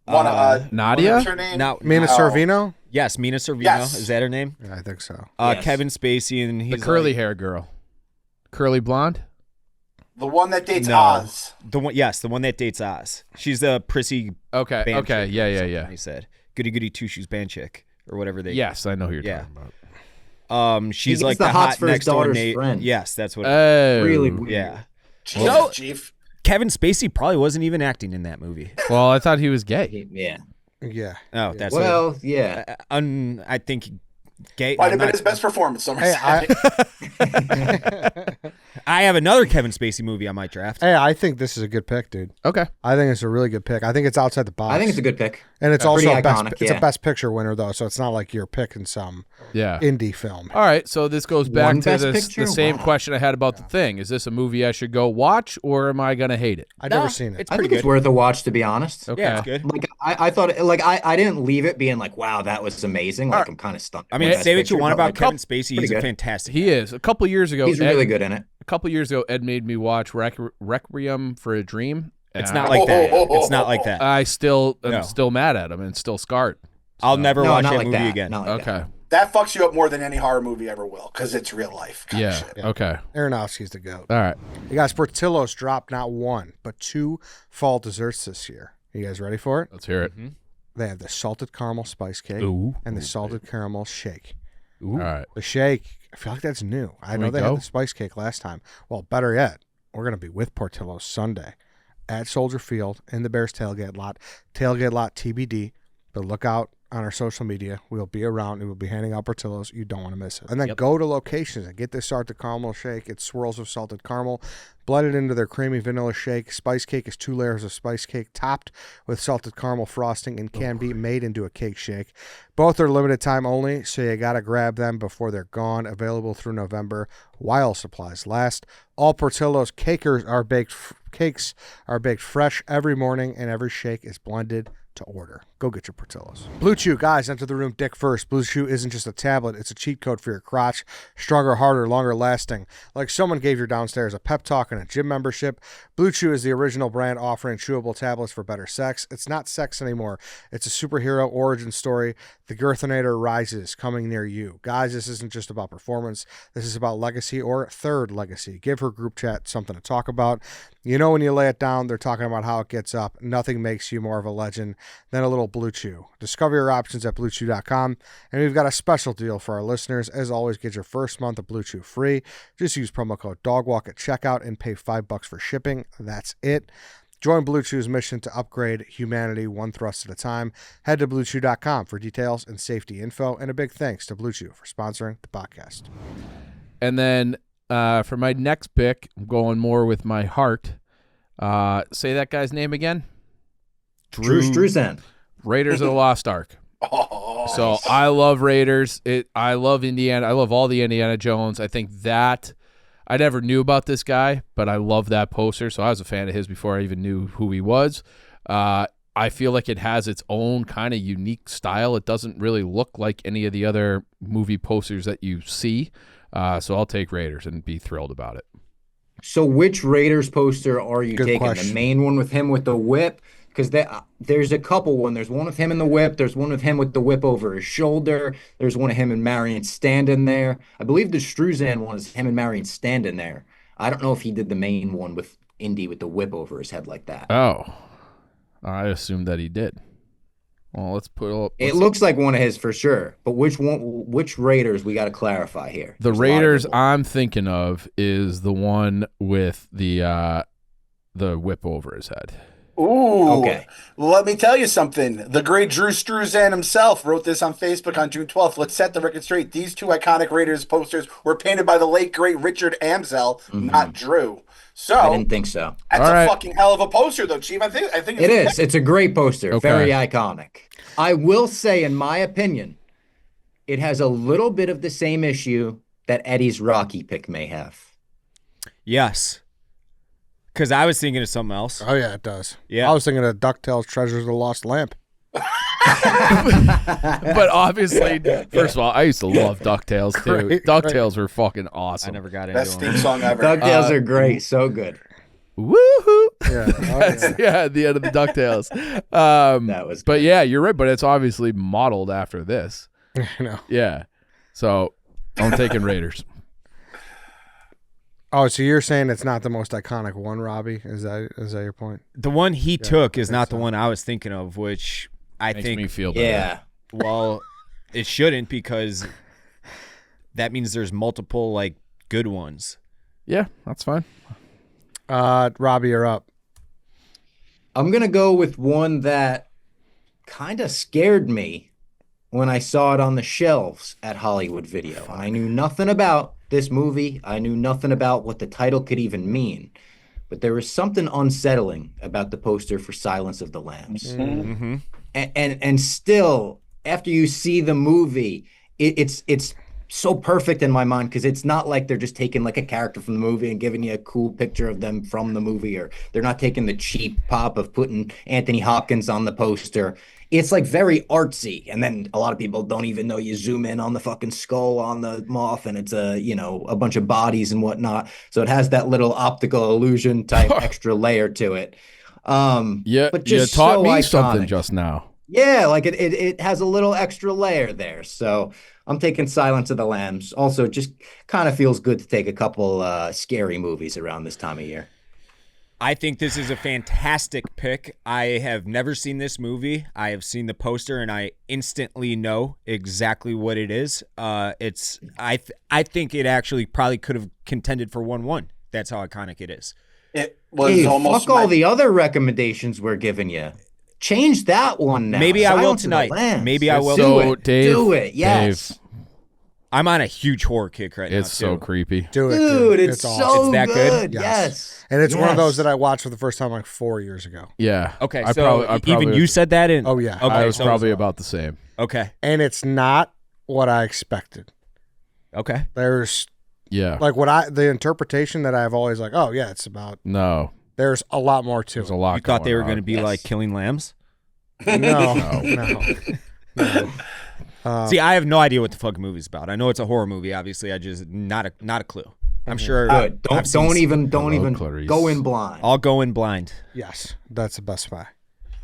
Nadia? What's her name? Now, Mina Servino? yes, Mina Servino. Yes. Is that her name? Yeah, I think so. Yes. Kevin Spacey, and he's The curly like, hair girl. Curly blonde? The one that dates No. Oz. the one. Yes, the one that dates Oz. She's the prissy Okay, band okay. chick Yeah, or yeah, something, yeah. He said, "Goody goody two shoes band chick" or whatever they. Yes, I know who you're Yeah. talking about. She's gets like the the hots hot for his next door daughter's neighbor. friend. Yes, that's what. Oh. Really weird. yeah. Jesus, No. Chief. Kevin Spacey probably wasn't even acting in that movie. Well, I thought he was gay. Yeah. Yeah. Oh, that's Well, yeah. I think gay. Might I'm have been not- his best performance. Some Hey, I have another Kevin Spacey movie on my draft. I think this is a good pick, dude. Okay. I think it's a really good pick. I think it's outside the box. I think it's a good pick. and it's Pretty also a best. iconic, It's a yeah. best picture winner though, so it's not like you're picking some Yeah. indie film. All right, so this goes back One to Best the Picture? same Wow. question I had about The Thing. Is this a movie I should go watch, or am I going to hate it? I've never seen it. It's I pretty think it's good. worth a watch, to be honest. Okay. Yeah, it's good. Like I thought, like I didn't leave it being like, wow, that was amazing. Like I'm kind of stunned. I mean, Best say what Picture, you want but, about like, Kevin Spacey. He's pretty a good. fantastic. He is. A couple years ago, He's really good in it. A couple years ago, Ed made me watch Requiem for a Dream. It's and not like that. It's not like that. I'm No. still mad at him and still scarred. I'll never No, watch not that like movie that. again. Not like Okay. That fucks you up more than any horror movie ever will, because it's real life. kind of Yeah. shit. Okay. Aronofsky's the goat. All right. You guys, Portillo's dropped not one but two fall desserts this year. You guys ready for it? Let's hear it. They have the salted caramel spice cake Ooh. and the salted caramel shake. All right. The shake, I feel like that's new. I know we they go? had the spice cake last time. Well, better yet, we're going to be with Portillo's Sunday at Soldier Field in the Bears tailgate lot. Tailgate lot TBD, but look out on our social media. We'll be around and we'll be handing out Portillo's. You don't want to miss it. And then go to locations and get this salted caramel shake. It's swirls of salted caramel blended into their creamy vanilla shake. Spice cake is 2 layers of spice cake topped with salted caramel frosting and can be made into a cake shake. Both are limited time only, so you got to grab them before they're gone. Available through November while supplies last. All Portillo's cakes are baked fresh every morning, and every shake is blended to order. Go get your Portillo's. Blue Chew, guys, enter the room dick first. Blue Chew isn't just a tablet, it's a cheat code for your crotch. Stronger, harder, longer lasting. Like someone gave your downstairs a pep talk and a gym membership, Blue Chew is the original brand offering chewable tablets for better sex. It's not sex anymore. It's a superhero origin story. The Girthinator rises, coming near you. Guys, this isn't just about performance. This is about legacy or third legacy. Give her group chat something to talk about. You know when you lay it down, they're talking about how it gets up. Nothing makes you more of a legend than a little Blue Chew. Discover your options at BlueChew.com. And we've got a special deal for our listeners. As always, get your first month of Blue Chew free. Just use promo code DOGWALK at checkout and pay $5 for shipping. That's it. Join Blue Chew's mission to upgrade humanity one thrust at a time. Head to BlueChew.com for details and safety info. And a big thanks to Blue Chew for sponsoring the podcast. And then for my next pick, I'm going more with my heart. Say that guy's name again. Drew Struzan. Raiders of the Lost Ark. Oh, So I love Raiders. I love Indiana. I love all the Indiana Jones. I think that I never knew about this guy, but I love that poster. So I was a fan of his before I even knew who he was. I feel like it has its own kind of unique style. It doesn't really look like any of the other movie posters that you see. So I'll take Raiders and be thrilled about it. So which Raiders poster are you Good taking? question. The main one with him with the whip? Because there's a couple one. There's one of him in the whip. There's one of him with the whip over his shoulder. There's one of him and Marion standing there. I believe the Struzan one is him and Marion standing there. I don't know if he did the main one with Indy with the whip over his head like that. Oh, I assumed that he did. Well, let's put up. It looks like one of his for sure. But which one? Which Raiders? We got to clarify here. The There's a lot of Raiders good ones. I'm thinking of is the one with the whip over his head. Ooh. Okay. Let me tell you something. The great Drew Struzan himself wrote this on Facebook on June 12th. Let's set the record straight. These two iconic Raiders posters were painted by the late, great Richard Amzell, not Drew. I So didn't think so. that's All a right. fucking hell of a poster, though, Chief. I think It is. It's a great poster. Okay. Very iconic. I will say, in my opinion, it has a little bit of the same issue that Eddie's Rocky pick may have. Yes. Because I was thinking of something else. Oh, yeah, it does. Yeah. I was thinking of DuckTales Treasures of the Lost Lamp. But obviously, first of all, I used to love DuckTales too. Great, DuckTales were fucking I awesome. never got into best them. theme song ever. DuckTales are great. So good. Woohoo! Yeah. Oh, yeah. Yeah, at the end of the DuckTales. That was But yeah, you're right. But it's obviously modeled after this. I know. Yeah. So I'm taking Raiders. Oh, so you're saying it's not the most iconic one, Robbie? Is that your point? The one he took is I not think the so. one I was thinking of, which I Makes think, me feel better. Yeah. well, it shouldn't because that means there's multiple, like, good ones. Yeah, that's fine. Robbie, you're up. I'm going to go with one that kind of scared me when I saw it on the shelves at Hollywood Video. I knew nothing about this movie. I knew nothing about what the title could even mean. But there was something unsettling about the poster for Silence of the Lambs. Mm-hmm. And still, after you see the movie, it's so perfect in my mind because it's not like they're just taking like a character from the movie and giving you a cool picture of them from the movie, or they're not taking the cheap pop of putting Anthony Hopkins on the poster. It's like very artsy, and then a lot of people don't even know you zoom in on the fucking skull on the moth, and it's a bunch of bodies and whatnot. So it has that little optical illusion type extra layer to it. Yeah, but you just taught so me something iconic. just now. Yeah, like it has a little extra layer there. So I'm taking Silence of the Lambs. Also, just kind of feels good to take a couple scary movies around this time of year. I think this is a fantastic pick. I have never seen this movie. I have seen the poster, and I instantly know exactly what it is. I think it actually probably could have contended for 1-1. That's how iconic it is. It was Hey, almost fuck all the other recommendations we're giving you. Change that one now. Maybe I will Silence of the tonight. Lambs. Maybe I will. Do So, it. Dave, Do it. Yes. Dave, I'm on a huge horror kick right now. it's so too. creepy. Do it, Dude, it's awesome. so It's that good? Yes. And it's one of Yes. those that I watched for the first time like 4 years ago. Yeah. Okay, I so probably even you said that in. Oh, yeah. Okay, I was so- probably about the same. Okay. And it's not what I expected. Okay. There's Yeah. like the interpretation that I've always like, oh yeah, it's about, No. there's a lot more to There's it. a lot. You thought they were going to be. be like killing lambs? No. See, I have no idea what the fuck movie's about. I know it's a horror movie. Obviously, I just not a clue. I'm sure. Good. Don't even Clarice. go in blind. I'll go in blind. Yes, that's the best way.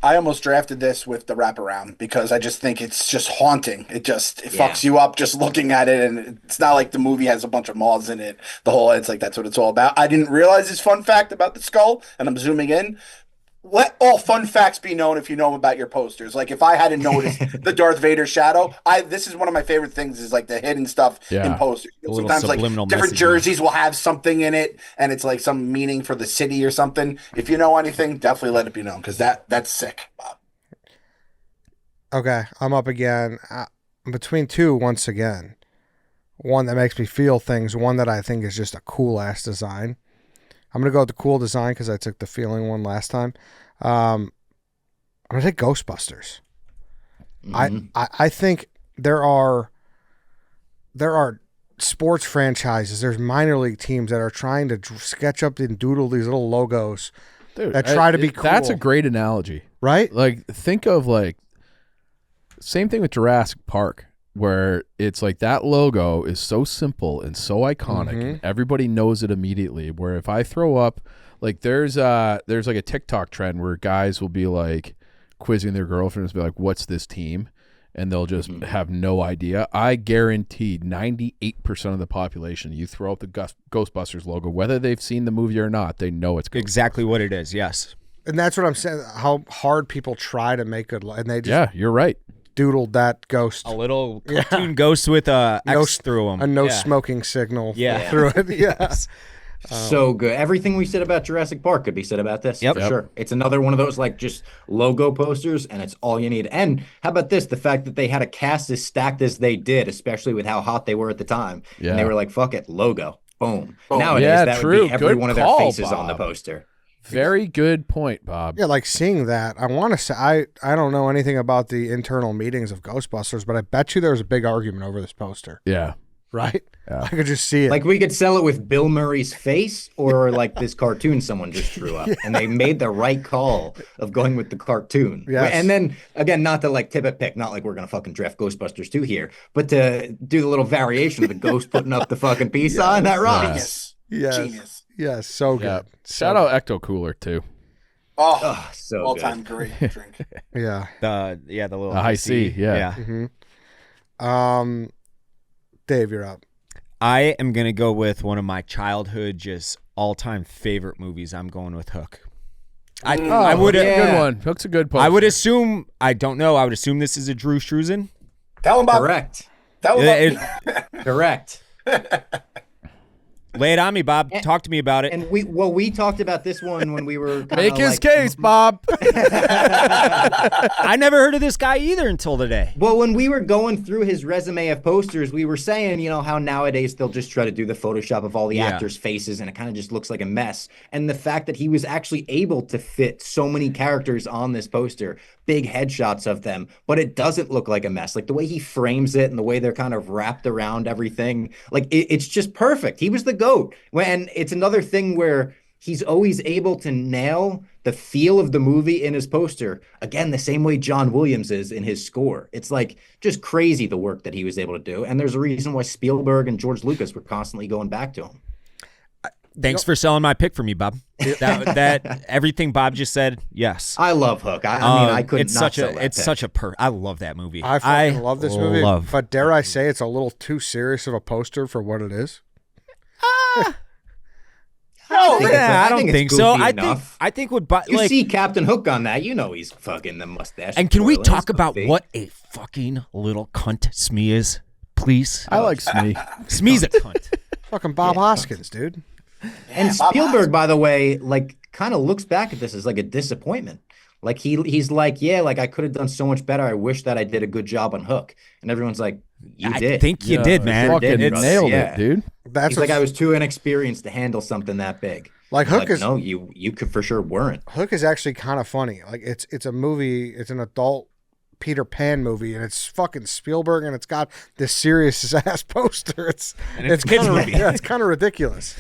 I almost drafted this with the wraparound because I just think it's just haunting. It fucks you up just looking at it, and it's not like the movie has a bunch of moths in it. It's like that's what it's all about. I didn't realize this fun fact about the skull, and I'm zooming in. Let all fun facts be known if you know about your posters. Like if I hadn't noticed the Darth Vader shadow, this is one of my favorite things is like the hidden stuff in posters. Sometimes like different messaging. Jerseys will have something in it and it's like some meaning for the city or something. If you know anything, definitely let it be known because that's sick, Bob. Okay, I'm up again. I'm between two once again. One that makes me feel things, one that I think is just a cool ass design. I'm going to go with the cool design because I took the feeling one last time. I'm going to take Ghostbusters. Mm-hmm. I think there are sports franchises, there's minor league teams that are trying to sketch up and doodle these little logos that try to be cool. That's a great analogy. Right? Like, think of like, same thing with Jurassic Park. Where it's like that logo is so simple and so iconic and everybody knows it immediately. Where if I throw up, like there's like a TikTok trend where guys will be like quizzing their girlfriends, be like, "What's this team?" And they'll just have no idea. I guarantee 98% of the population, you throw up the Ghostbusters logo, whether they've seen the movie or not, they know it's exactly what it is. Yes, and that's what I'm saying. How hard people try to make it, and they just you're right. Doodled that ghost, a little cartoon ghost with a X through him, a smoking signal through it. Yes. So good. Everything we said about Jurassic Park could be said about this. For sure. It's another one of those like just logo posters, and it's all you need. And how about this? The fact that they had a cast as stacked as they did, especially with how hot they were at the time. Yeah. And they were like, "Fuck it, logo, boom." Nowadays, that would be every one of their faces on the poster. Very good point, Bob. Yeah, like seeing that, I want to say, I don't know anything about the internal meetings of Ghostbusters, but I bet you there was a big argument over this poster. Yeah. Right? Yeah. I could just see it. Like we could sell it with Bill Murray's face or like this cartoon someone just drew up. And they made the right call of going with the cartoon. Yes. And then, again, not to like tip a pick, not like we're going to fucking draft Ghostbusters 2 here, but to do the little variation of the ghost putting up the fucking peace sign, that rocks. Genius. Yes, so good. Yeah. So Shout out Ecto Cooler, too. Oh, so all-time great drink. Yeah. The little high C. Yeah. Mm-hmm. Dave, you're up. I am gonna go with one of my childhood, just all-time favorite movies. I'm going with Hook. I would good one. Hook's a good poster. I would assume. I don't know. I would assume this is a Drew Struzan. Tell him about. Correct. Tell him about. Correct. Lay it on me, Bob. Talk to me about it. And we talked about this one when we were make his case, Bob. I never heard of this guy either until today. Well, when we were going through his resume of posters, we were saying, how nowadays they'll just try to do the Photoshop of all the actors' faces and it kind of just looks like a mess. And the fact that he was actually able to fit so many characters on this poster, big headshots of them, but it doesn't look like a mess. Like the way he frames it and the way they're kind of wrapped around everything, like it's just perfect. He was the GOAT. And it's another thing where he's always able to nail the feel of the movie in his poster. Again, the same way John Williams is in his score. It's like just crazy the work that he was able to do. And there's a reason why Spielberg and George Lucas were constantly going back to him. Thanks for selling my pick for me, Bob. That everything Bob just said, yes. I love Hook. I mean, I couldn't not sell that pick. I love that movie. I fucking love this movie. But dare I say it's a little too serious of a poster for what it is? I don't think so. I think what you see Captain Hook on that, he's fucking the mustache. And can we talk about what a fucking little cunt Smee is, please? I like Smee. Smee's a cunt. Fucking Bob Hoskins, dude. And Spielberg, by the way, like kind of looks back at this as like a disappointment. Like he's like, I could have done so much better. I wish that I did a good job on Hook. And everyone's like, you did. I think you did, man. Fucking nailed it, dude. He's like, I was too inexperienced to handle something that big. Like Hook is no, you could for sure weren't. Hook is actually kind of funny. Like it's a movie. It's an adult Peter Pan movie, and it's fucking Spielberg, and it's got this serious ass poster. It's kids movie. Yeah, it's kind of ridiculous.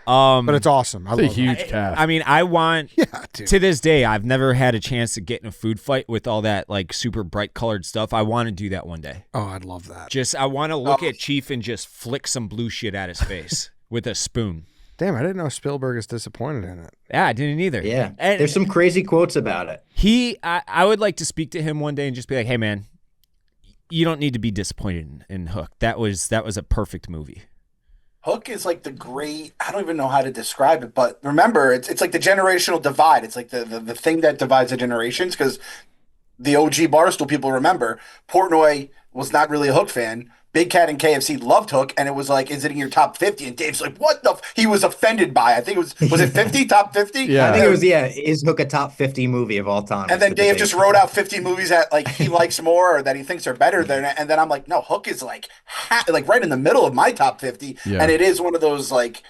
But it's awesome. It's a huge cast. I mean, I want to this day, I've never had a chance to get in a food fight with all that like super bright colored stuff. I want to do that one day. Oh, I'd love that. I want to look at Chief and just flick some blue shit at his face with a spoon. Damn, I didn't know Spielberg is disappointed in it. Yeah, I didn't either. Yeah, And there's some crazy quotes about it. I would like to speak to him one day and just be like, hey, man, you don't need to be disappointed in Hook. That was a perfect movie. Hook is like the great, I don't even know how to describe it, but remember, it's like the generational divide. It's like the thing that divides the generations, because the OG Barstool people remember Portnoy was not really a Hook fan. Big Cat and KFC loved Hook, and it was like, is it in your top 50? And Dave's like, what the he was offended by. I think it was it 50, top 50? Yeah. I think it was, is Hook a top 50 movie of all time? And then Dave just wrote out 50 movies that like he likes more or that he thinks are better than it. And then I'm like, no, Hook is like right in the middle of my top 50. Yeah. And it is one of those like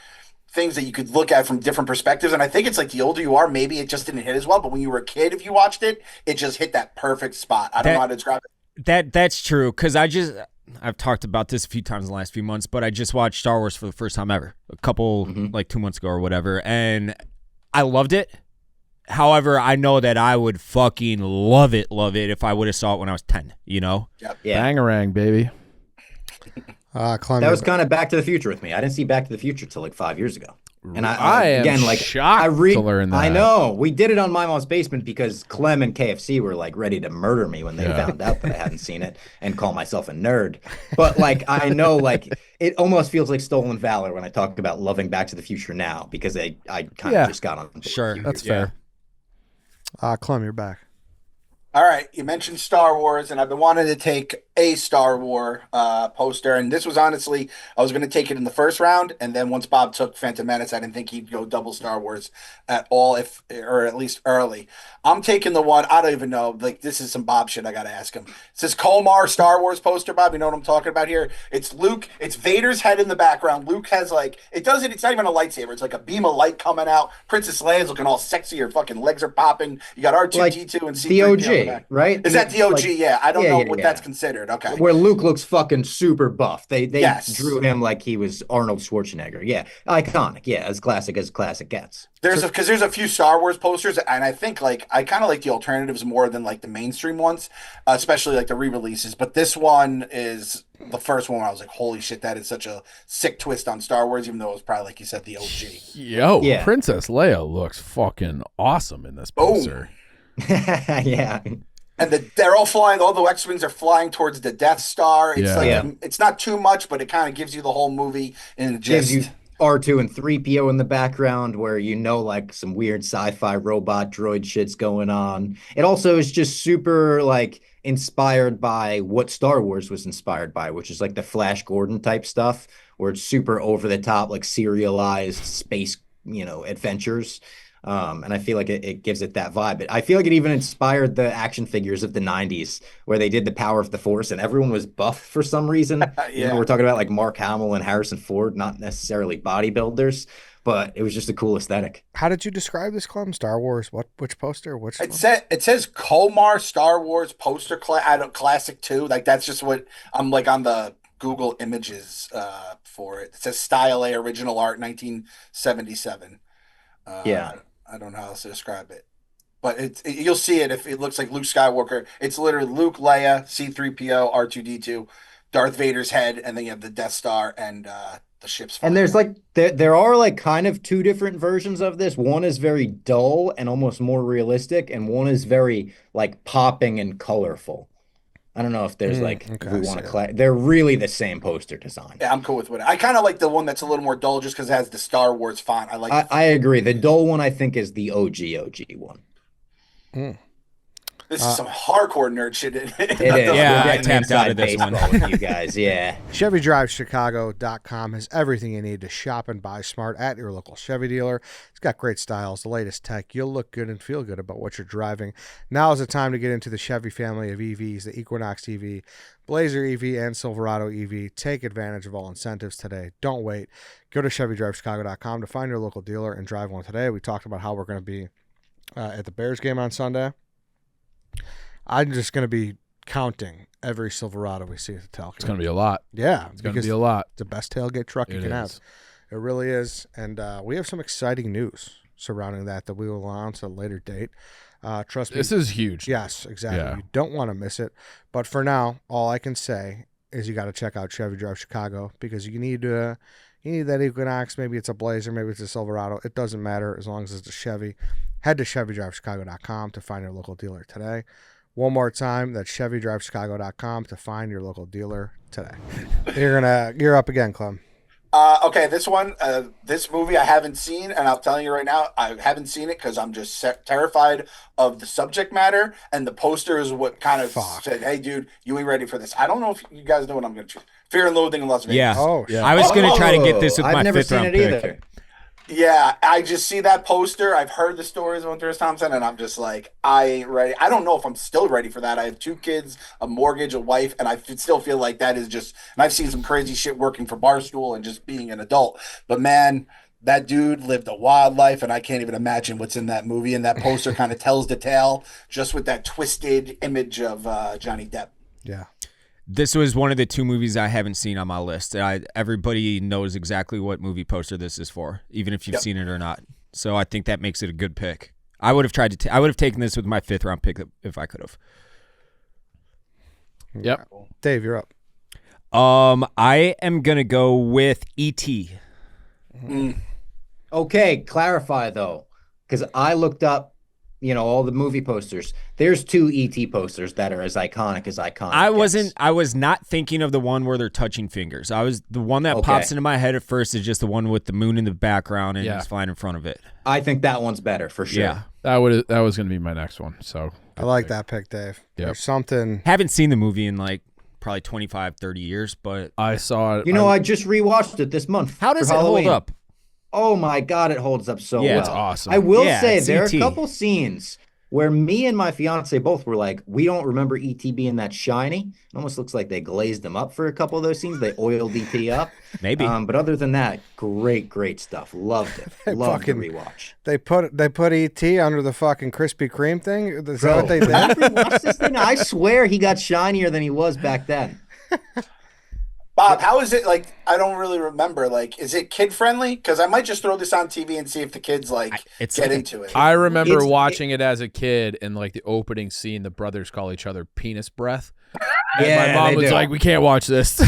things that you could look at from different perspectives. And I think it's like the older you are, maybe it just didn't hit as well. But when you were a kid, if you watched it, it just hit that perfect spot. I don't know how to describe it. That's true, because I've talked about this a few times in the last few months, but I just watched Star Wars for the first time ever, a couple, like 2 months ago or whatever, and I loved it. However, I know that I would fucking love it if I would have saw it when I was 10, you know? Yep. Yeah. Bangarang, baby. Clem, That was kind of Back to the Future with me. I didn't see Back to the Future till like 5 years ago. And I am again, like shocked to learn that. I know. We did it on My Mom's Basement because Clem and KFC were like ready to murder me when they found out that I hadn't seen it and call myself a nerd. But like I know, like it almost feels like stolen valor when I talk about loving Back to the Future now, because I kind of just got on board. Sure, That's fair. Clem, you're back. All right, you mentioned Star Wars, and I've been wanting to take a Star Wars poster, and this was honestly, I was going to take it in the first round, and then once Bob took Phantom Menace, I didn't think he'd go double Star Wars at all, or at least early. I'm taking the one, I don't even know, like this is some Bob shit I got to ask him. It says Komar Star Wars poster, Bob, you know what I'm talking about here? It's Luke, it's Vader's head in the background. Luke has like, it's not even a lightsaber, it's like a beam of light coming out. Princess Leia's looking all sexy, her fucking legs are popping. You got R2-D2 and C-3PO. The OG, right? Is that the OG? Like, yeah, I don't know what that's considered. Okay. Where Luke looks fucking super buff. They Yes. drew him like he was Arnold Schwarzenegger. Yeah, iconic. Yeah, as classic gets. There's a few Star Wars posters, and I think like I kind of like the alternatives more than like the mainstream ones, especially like the re-releases. But this one is the first one where I was like, holy shit, that is such a sick twist on Star Wars, even though it was probably like you said, the OG. Yo, Yeah. Princess Leia looks fucking awesome in this poster. Yeah. And they're all flying. All the X-wings are flying towards the Death Star. It's it's not too much, but it kind of gives you the whole movie in Gives just. you R2 and 3PO in the background where you know like some weird sci-fi robot droid shit's going on. It also is just super like inspired by what Star Wars was inspired by, which is like the Flash Gordon type stuff where it's super over the top, like serialized space, adventures. And I feel like it gives it that vibe. I feel like it even inspired the action figures of the 90s where they did the Power of the Force and everyone was buff for some reason. We're talking about like Mark Hamill and Harrison Ford, not necessarily bodybuilders, but it was just a cool aesthetic. How did you describe this, Clem? Star Wars? Which poster? It says Komar Star Wars poster classic 2. Like that's just what I'm like on the Google images for it. It says Style A Original Art 1977. I don't know how else to describe it, but you'll see it if it looks like Luke Skywalker. It's literally Luke, Leia, C-3PO, R2-D2, Darth Vader's head, and then you have the Death Star and the ships. And there's like there are like kind of two different versions of this. One is very dull and almost more realistic, and one is very like popping and colorful. I don't know if there's if we want to they're really the same poster design. Yeah, I'm cool with it. I kind of like the one that's a little more dull just because it has the Star Wars font. I agree. The dull one I think is the OG one. This is some hardcore nerd shit. It is. Yeah, I tapped out of this one. With you guys, yeah. ChevyDriveChicago.com has everything you need to shop and buy smart at your local Chevy dealer. It's got great styles, the latest tech. You'll look good and feel good about what you're driving. Now is the time to get into the Chevy family of EVs, the Equinox EV, Blazer EV, and Silverado EV. Take advantage of all incentives today. Don't wait. Go to ChevyDriveChicago.com to find your local dealer and drive one today. We talked about how we're going to be at the Bears game on Sunday. I'm just going to be counting every Silverado we see at the tailgate. It's going to be a lot. Yeah. It's going to be a lot. It's the best tailgate truck you can have. It really is. And we have some exciting news surrounding that we will announce at a later date. Trust me. This is huge. Yes, exactly. Yeah. You don't want to miss it. But for now, all I can say is you got to check out Chevy Drive Chicago because you need you need that Equinox, maybe it's a Blazer, maybe it's a Silverado. It doesn't matter as long as it's a Chevy. Head to ChevyDriveChicago.com to find your local dealer today. One more time, that's ChevyDriveChicago.com to find your local dealer today. You're up again, Clem. Okay, this movie I haven't seen, and I'm telling you right now, I haven't seen it because I'm just terrified of the subject matter, and the poster is what kind of said, "Hey, dude, you ain't ready for this." I don't know if you guys know what I'm going to choose. Fear and Loathing in Las Vegas. Yeah. Oh, yeah. I was going to try to get this with I've my never fifth seen round it pick. either. Yeah, I just see that poster. I've heard the stories of Hunter S. Thompson, and I'm just like, I ain't ready. I don't know if I'm still ready for that. I have 2 kids, a mortgage, a wife, and I still feel like that is just. And I've seen some crazy shit working for Barstool and just being an adult. But man, that dude lived a wild life, and I can't even imagine what's in that movie. And that poster kind of tells the tale, just with that twisted image of Johnny Depp. Yeah. This was one of the 2 movies I haven't seen on my list. Everybody knows exactly what movie poster this is for, even if you've seen it or not. So I think that makes it a good pick. I would have I would have taken this with my 5th round pick if I could have. Yep. Dave, you're up. I am gonna go with E.T. Okay, clarify though, because I looked up, all the movie posters. There's 2 E.T. posters that are as iconic as iconic. I was not thinking of the one where they're touching fingers. The one that pops into my head at first is just the one with the moon in the background and he's flying in front of it. I think that one's better for sure. Yeah. That was going to be my next one. So I like that pick, Dave. Yep. There's something. Haven't seen the movie in like probably 25, 30 years, but I saw it. I just rewatched it this month. how does for it Halloween. hold up? Oh my God, it holds up so well. It's awesome. I will Yeah, say it's there are a E.T. couple scenes where me and my fiance both were like, we don't remember E.T. being that shiny. It almost looks like they glazed him up for a couple of those scenes. They oiled E.T. up. Maybe. But other than that, great stuff. Loved it. Loved the rewatch. They put E.T. under the fucking Krispy Kreme thing. Is that what they did? I rewatched this thing. I swear he got shinier than he was back then. Bob, how is it like? I don't really remember. Like, is it kid friendly? Because I might just throw this on TV and see if the kids get into it. I remember watching it as a kid, and like the opening scene, the brothers call each other penis breath. And my mom was like, "We can't watch this."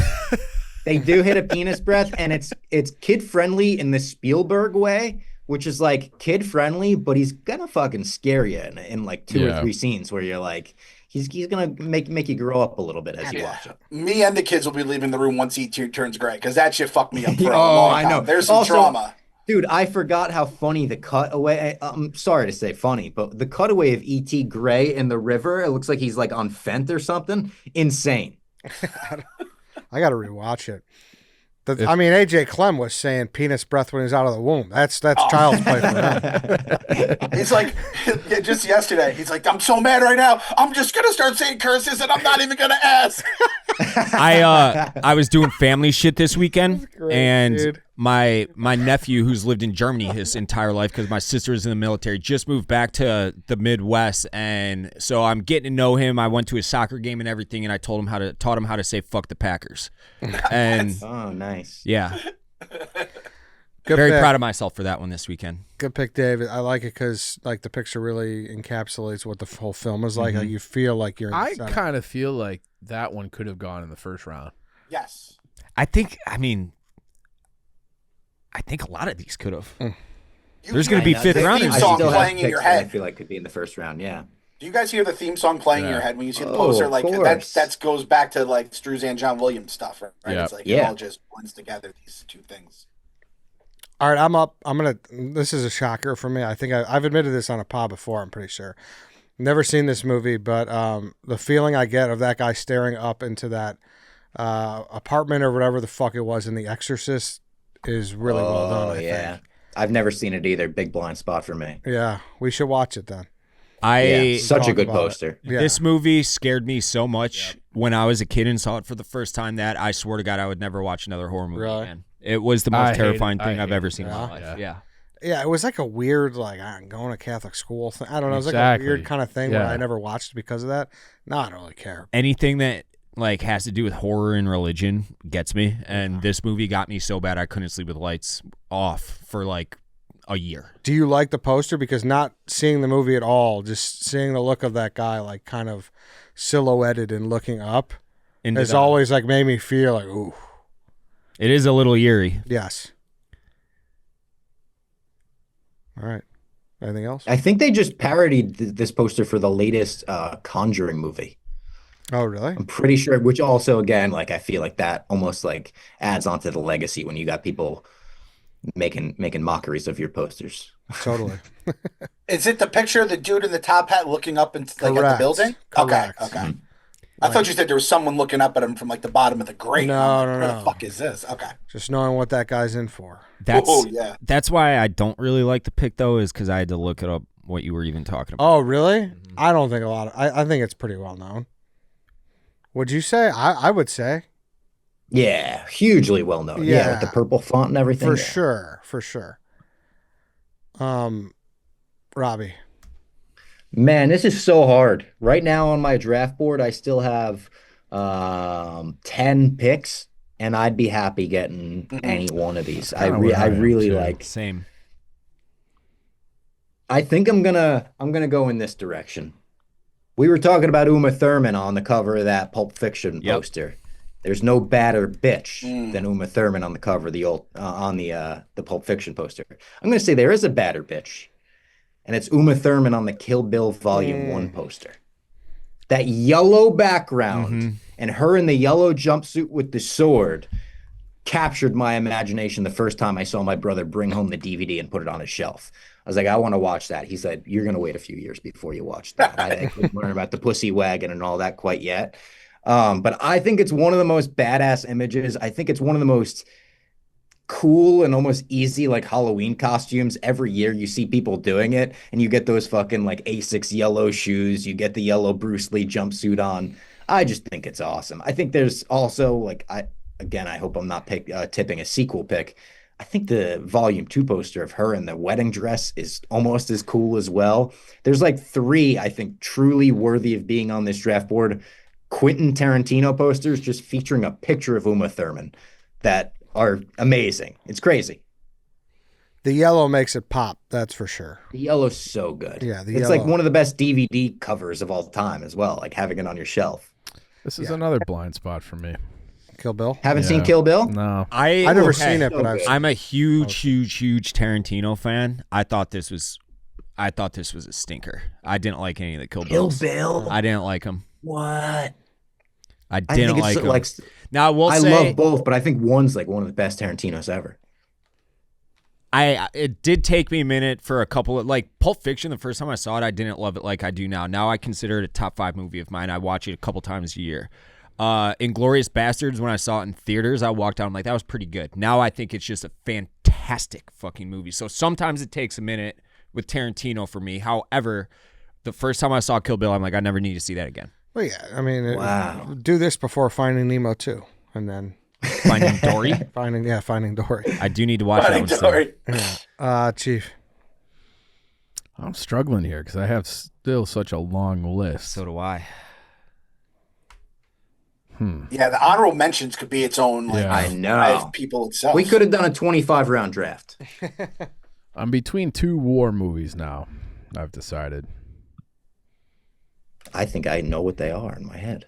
They do hit a penis breath, and it's kid friendly in the Spielberg way, which is like kid friendly, but he's gonna fucking scare you in like 2 or 3 scenes where you're like. He's gonna make you grow up a little bit as you watch it. Me and the kids will be leaving the room once E.T. turns gray because that shit fucked me up for a long time. I know. There's some trauma. Dude, I forgot how funny the cutaway. I'm sorry to say funny, but the cutaway of E.T. gray in the river. It looks like he's like on Fent or something. Insane. I got to rewatch it. AJ Clem was saying penis breath when he was out of the womb. That's child's play for him. He's like, just yesterday, he's like, I'm so mad right now. I'm just going to start saying curses and I'm not even going to ask. I was doing family shit this weekend, and dude. my nephew, who's lived in Germany his entire life because my sister is in the military, just moved back to the Midwest, and so I'm getting to know him. I went to his soccer game and everything, and I taught him how to say "fuck the Packers," and oh, nice, yeah. Good Very pick. proud of myself for that one this weekend. Good pick, David. I like it because like the picture really encapsulates what the whole film is like. Like you feel like you're. I kind of feel like that one could have gone in the first round. Yes. I think a lot of these could have. There's going to be fifth rounders. Theme song playing in your head. I feel like could be in the first round. Yeah. Do you guys hear the theme song playing in your head when you see the Oh, poster? of Like course. that goes back to like Struzan John Williams stuff, right? Yeah. It's like it all just blends together, these two things. All right, I'm up. This is a shocker for me. I think I've admitted this on a pod before. I'm pretty sure. Never seen this movie, but the feeling I get of that guy staring up into that apartment or whatever the fuck it was in The Exorcist is really well done. I think. I've never seen it either. Big blind spot for me. Yeah, we should watch it then. Such a good about it. poster. Yeah. This movie scared me so much when I was a kid and saw it for the first time that I swear to God I would never watch another horror movie again. It was the most terrifying thing I've ever seen in my life. Yeah, it was like a weird, like, I'm going to Catholic school thing. I don't know. It was like a weird kind of thing where I never watched because of that. No, I don't really care. Anything that like has to do with horror and religion gets me, and this movie got me so bad I couldn't sleep with lights off for like a year. Do you like the poster? Because not seeing the movie at all, just seeing the look of that guy, like kind of silhouetted and looking up, has always like made me feel like, ooh. It is a little eerie. Yes. All right. Anything else? I think they just parodied this poster for the latest Conjuring movie. Oh, really? I'm pretty sure, which also, again, like I feel like that almost like adds onto the legacy when you got people making mockeries of your posters. Totally. Is it the picture of the dude in the top hat looking up into like at the Correct. building? Correct. Okay. I thought you said there was someone looking up at him from like the bottom of the grate. No, I'm like, no, where no. the fuck is this? Okay. Just knowing what that guy's in for. That's why I don't really like the pick though, is because I had to look it up what you were even talking about. Oh, really? I don't think a lot of. I think it's pretty well known. Would you say? I would say. Yeah, hugely well known. Yeah, with the purple font and everything. For sure. For sure. Robbie. Man, this is so hard. Right now on my draft board, I still have 10 picks, and I'd be happy getting any one of these. I really like. Same. I think I'm gonna go in this direction. We were talking about Uma Thurman on the cover of that Pulp Fiction poster. There's no badder bitch than Uma Thurman on the cover of the the Pulp Fiction poster. I'm gonna say there is a badder bitch. And it's Uma Thurman on the Kill Bill Volume 1 poster. That yellow background and her in the yellow jumpsuit with the sword captured my imagination the first time I saw my brother bring home the DVD and put it on his shelf. I was like, I want to watch that. He said, you're going to wait a few years before you watch that. I couldn't learn about the pussy wagon and all that quite yet. But I think it's one of the most badass images. I think it's one of the most cool and almost easy like Halloween costumes. Every year you see people doing it, and you get those fucking like Asics yellow shoes, you get the yellow Bruce Lee jumpsuit on. I just think it's awesome. I think there's also like I hope I'm not tipping a sequel pick. I think the Volume 2 poster of her in the wedding dress is almost as cool as well. There's like 3 I think truly worthy of being on this draft board Quentin Tarantino posters just featuring a picture of Uma Thurman that are amazing. It's crazy. The yellow makes it pop, that's for sure. The yellow's so good. Yeah, it's like one of the best DVD covers of all time as well, like having it on your shelf. This is another blind spot for me. Kill Bill? Haven't seen Kill Bill? No. I've never seen it, but I'm a huge Tarantino fan. I thought this was a stinker. I didn't like any of the Kill Bills. Bill? I didn't like them. What? I didn't like them. Like, now I will say, love both, but I think one's like one of the best Tarantinos ever. It did take me a minute for a couple of like Pulp Fiction. The first time I saw it, I didn't love it like I do now. Now I consider it a top 5 movie of mine. I watch it a couple times a year. Inglourious Bastards, when I saw it in theaters, I walked out, I'm like, that was pretty good. Now I think it's just a fantastic fucking movie. So sometimes it takes a minute with Tarantino for me. However, the first time I saw Kill Bill, I'm like, I never need to see that again. Well, yeah, I mean, wow. Do this before Finding Nemo 2, and then Finding Dory. Finding Dory. I do need to watch that one still. Yeah. Chief. I'm struggling here because I have still such a long list. So do I. Yeah, the honorable mentions could be its own. Like, I know. People itself. We could have done a 25-round draft. I'm between 2 war movies now, I've decided. I think I know what they are in my head.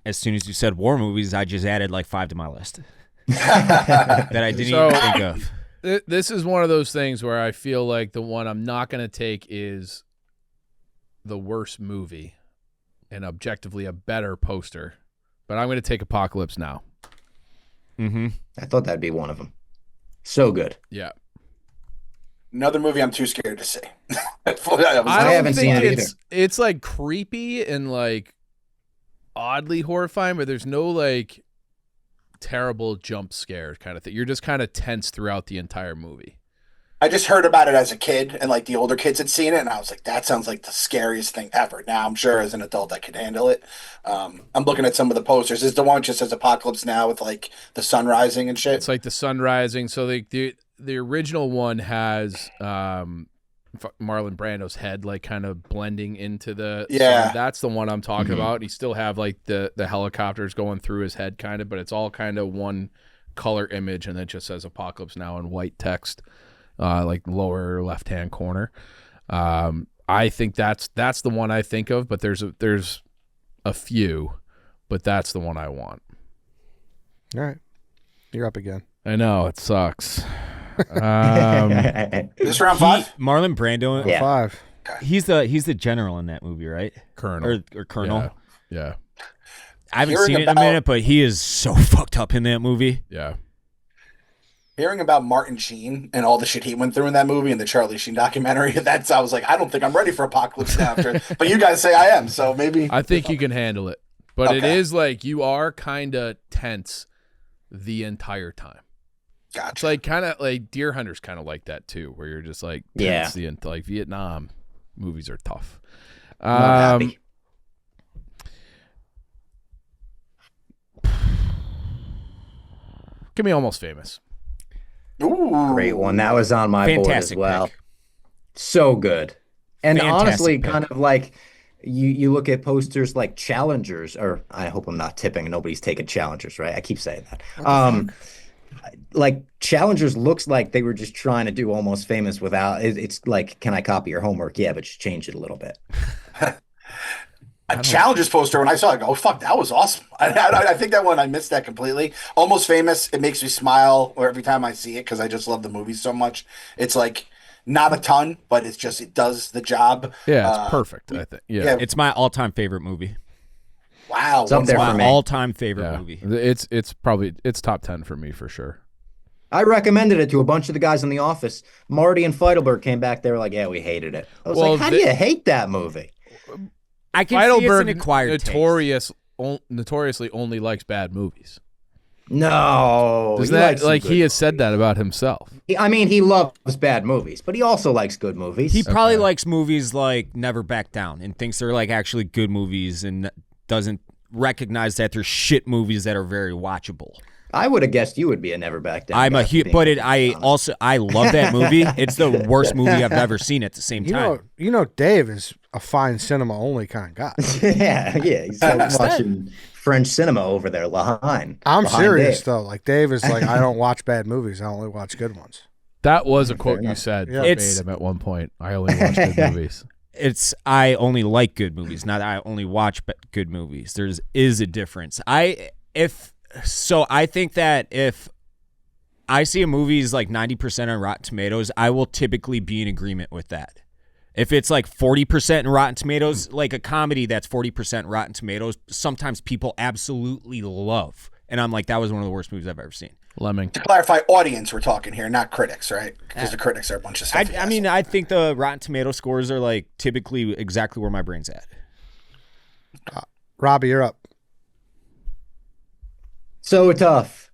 As soon as you said war movies, I just added like 5 to my list that I didn't even think of. This is one of those things where I feel like the one I'm not going to take is the worst movie and objectively a better poster, but I'm going to take Apocalypse Now. Mm-hmm. I thought that'd be one of them. So good. Yeah. Another movie I'm too scared to see. I haven't seen it either. It's like creepy and like oddly horrifying, but there's no like terrible jump scare kind of thing. You're just kind of tense throughout the entire movie. I just heard about it as a kid, and like the older kids had seen it, and I was like, that sounds like the scariest thing ever. Now I'm sure as an adult I could handle it. I'm looking at some of the posters. Is the one just says Apocalypse Now with like the sun rising and shit? It's like the sun rising. So the original one has Marlon Brando's head like kind of blending into the sun. That's the one I'm talking about. You still have like the helicopters going through his head kind of, but it's all kind of one color image, and it just says Apocalypse Now in white text. Like lower left-hand corner. I think that's the one I think of, but there's a few, but that's the one I want. All right. You're up again. I know it sucks. This round 5? Marlon Brando. Yeah. 5. He's the general in that movie, right? Colonel. Or Colonel. Yeah. I haven't Hearing seen it in a about- minute, but he is so fucked up in that movie. Yeah. Hearing about Martin Sheen and all the shit he went through in that movie and the Charlie Sheen documentary, I was like, I don't think I'm ready for Apocalypse Now. But you guys say I am, so maybe. I think you can handle it. But it Okay. is like you are kind of tense the entire time. Gotcha. It's like kind of like Deer Hunter's kind of like that too, where you're just like tense like Vietnam movies are tough. Not happy. Give me Almost Famous. Ooh. Great one. That was on my board as Fantastic well. pick. So good. And Fantastic honestly, pick. kind of like you look at posters like Challengers, or I hope I'm not tipping. Nobody's taking Challengers, right? I keep saying that. Like Challengers looks like they were just trying to do Almost Famous without. It's like, can I copy your homework? Yeah, but just change it a little bit. A Challengers poster, when I saw it, I go, oh, fuck, that was awesome. I think that one, I missed that completely. Almost Famous, it makes me smile or every time I see it because I just love the movie so much. It's like not a ton, but it does the job. Yeah, it's perfect, I think. Yeah. It's my all-time favorite movie. Wow. It's up there My for me. all-time favorite movie. It's probably top 10 for me for sure. I recommended it to a bunch of the guys in the office. Marty and Feidelberg came back. They were like, yeah, we hated it. I was Well, like, how do you hate that movie? I can see it's an Heidelberg acquired taste. notoriously only likes bad movies. No. Does he that likes some like good he has movies. said that about himself? I mean, he loves bad movies, but he also likes good movies. He probably likes movies like Never Back Down and thinks they're like actually good movies and doesn't recognize that they're shit movies that are very watchable. I would have guessed you would be a Never Back Down. I'm guy, a to huge, be but honest. I love that movie. It's the worst movie I've ever seen at the same time. You know, Dave is a fine cinema only kind of guy. yeah, he's watching French cinema over there, Lahain. I'm behind serious Dave. though. Like Dave is like, I don't watch bad movies. I only watch good ones. That was a quote you enough. said Yeah. verbatim at one point. I only watch good movies. I only like good movies, not I only watch good movies. Is a difference. I think that if I see a movie's like 90% on Rotten Tomatoes, I will typically be in agreement with that. If it's like 40% in Rotten Tomatoes, like a comedy that's 40% Rotten Tomatoes, sometimes people absolutely love. And I'm like, that was one of the worst movies I've ever seen. Lemming. To clarify, audience we're talking here, not critics, right? Because the critics are a bunch of stuff. I mean, I think the Rotten Tomato scores are like typically exactly where my brain's at. Robbie, you're up. So tough.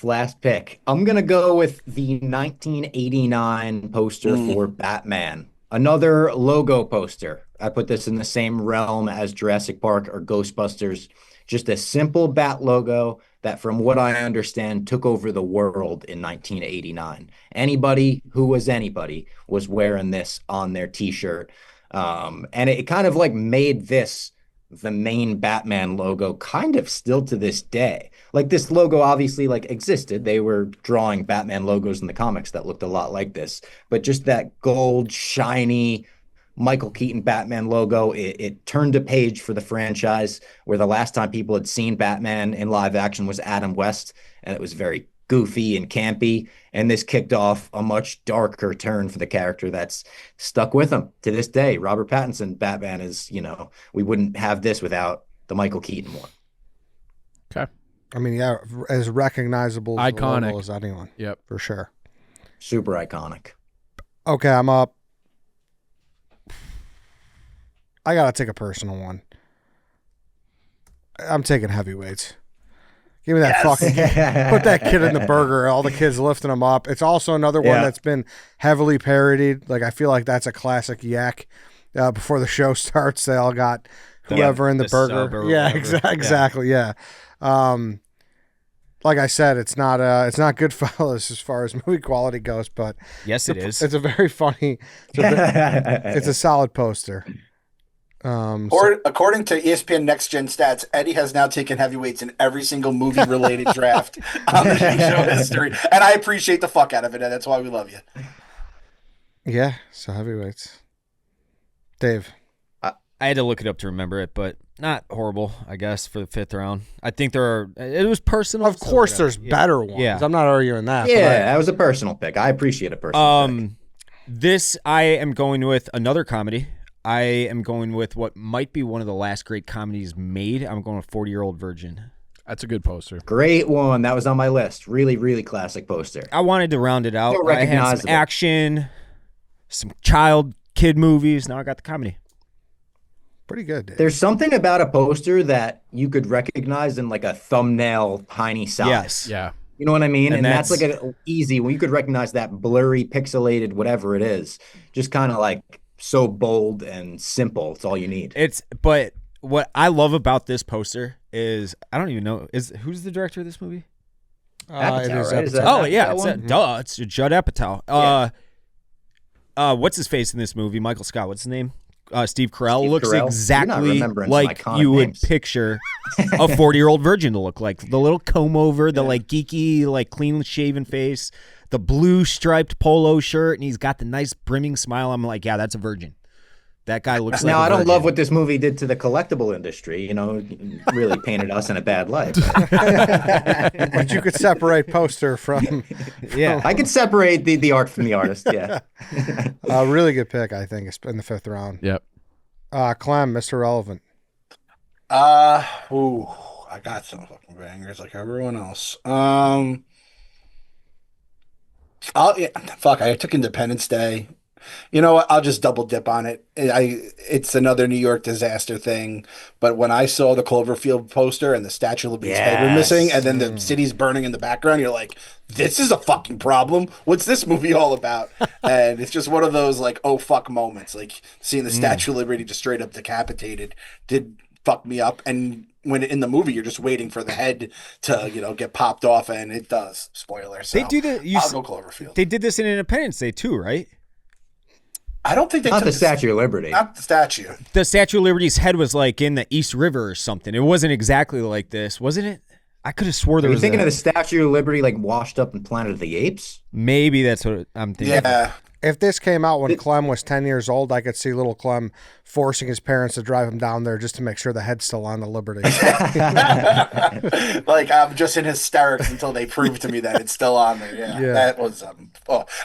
Last pick. I'm going to go with the 1989 poster for Batman. Another logo poster. I put this in the same realm as Jurassic Park or Ghostbusters. Just a simple bat logo that, from what I understand, took over the world in 1989. Anybody who was anybody was wearing this on their T-shirt. And it kind of like made this the main Batman logo kind of still to this day. Like this logo obviously like existed. They were drawing Batman logos in the comics that looked a lot like this, but just that gold, shiny Michael Keaton Batman logo, it turned a page for the franchise where the last time people had seen Batman in live action was Adam West, and it was very goofy and campy. And this kicked off a much darker turn for the character that's stuck with him to this day. Robert Pattinson Batman is, we wouldn't have this without the Michael Keaton one. Okay. I mean, yeah, as recognizable as the Iconic. logo as anyone. Yep. For sure. Super iconic. Okay, I'm up. I got to take a personal one. I'm taking heavyweights. Give me that fucking put that kid in the burger. All the kids lifting him up. It's also another one that's been heavily parodied. Like I feel like that's a classic yak. Before the show starts, they all got whoever in the burger. sub or Yeah, whatever. exactly. Yeah. Like I said, it's not Goodfellas as far as movie quality goes, but Yes, it is. it's a very funny. It's a solid poster. Or according to ESPN Next Gen Stats, Eddie has now taken heavyweights in every single movie-related draft on the show history, and I appreciate the fuck out of it, and that's why we love you. Yeah, so heavyweights. Dave. I had to look it up to remember it, but not horrible, I guess, for the 5th round. I think it was personal. Of course, there's better ones. Yeah. I'm not arguing that. Yeah, that was a personal pick. I appreciate a personal pick. This, I am going with another comedy. I am going with what might be one of the last great comedies made. I'm going with 40-Year-Old Virgin. That's a good poster. Great one. That was on my list. Really, really classic poster. I wanted to round it out. So I had some recognizable. action, some kid movies. Now I got the comedy. Pretty good, dude. There's something about a poster that you could recognize in like a thumbnail tiny size. Yes. Yeah. You know what I mean? And And that's like an easy, when you could recognize that blurry, pixelated, whatever it is, just kind of like so bold and simple. It's all you need. But what I love about this poster is, I don't even know, who's the director of this movie? Apatow, it is right? Is Apatow. that Oh yeah, one? it's Judd Apatow. What's his face in this movie? Michael Scott. What's his name? Steve Carell. Steve Looks Carell. You're not exactly remembering some like iconic you would names. picture a 40-year-old virgin to look like. The little comb over, the like geeky, like clean shaven face, the blue striped polo shirt, and he's got the nice brimming smile. I'm like, yeah, that's a virgin. That guy looks like Now, a I don't virgin. love what this movie did to the collectible industry. You know, really painted us in a bad light. But you could separate poster from. Yeah. I could separate the art from the artist. Yeah. A really good pick, I think, in the 5th round. Yep. Clem, Mr. Relevant. I got some fucking bangers like everyone else. I took Independence Day. You know what? I'll just double dip on it. It's another New York disaster thing. But when I saw the Cloverfield poster and the Statue of Liberty's head were missing, and then the city's burning in the background, you're like, this is a fucking problem. What's this movie all about? And it's just one of those like, oh fuck moments. Like seeing the Statue of Liberty just straight up decapitated did fuck me up. And when in the movie, you're just waiting for the head to, get popped off, and it does. Spoiler. So I'll go Cloverfield. They did this in Independence Day too, right? I don't think they Not took the Statue of Liberty. Not the statue. The Statue of Liberty's head was like in the East River or something. It wasn't exactly like this, wasn't it? I could have swore there Are you was. thinking of the Statue of Liberty like washed up in Planet of the Apes? Maybe that's what I'm thinking. Yeah. If this came out when Clem was 10 years old, I could see little Clem forcing his parents to drive him down there just to make sure the head's still on the Liberty. Like I'm just in hysterics until they prove to me that it's still on there. Yeah. That was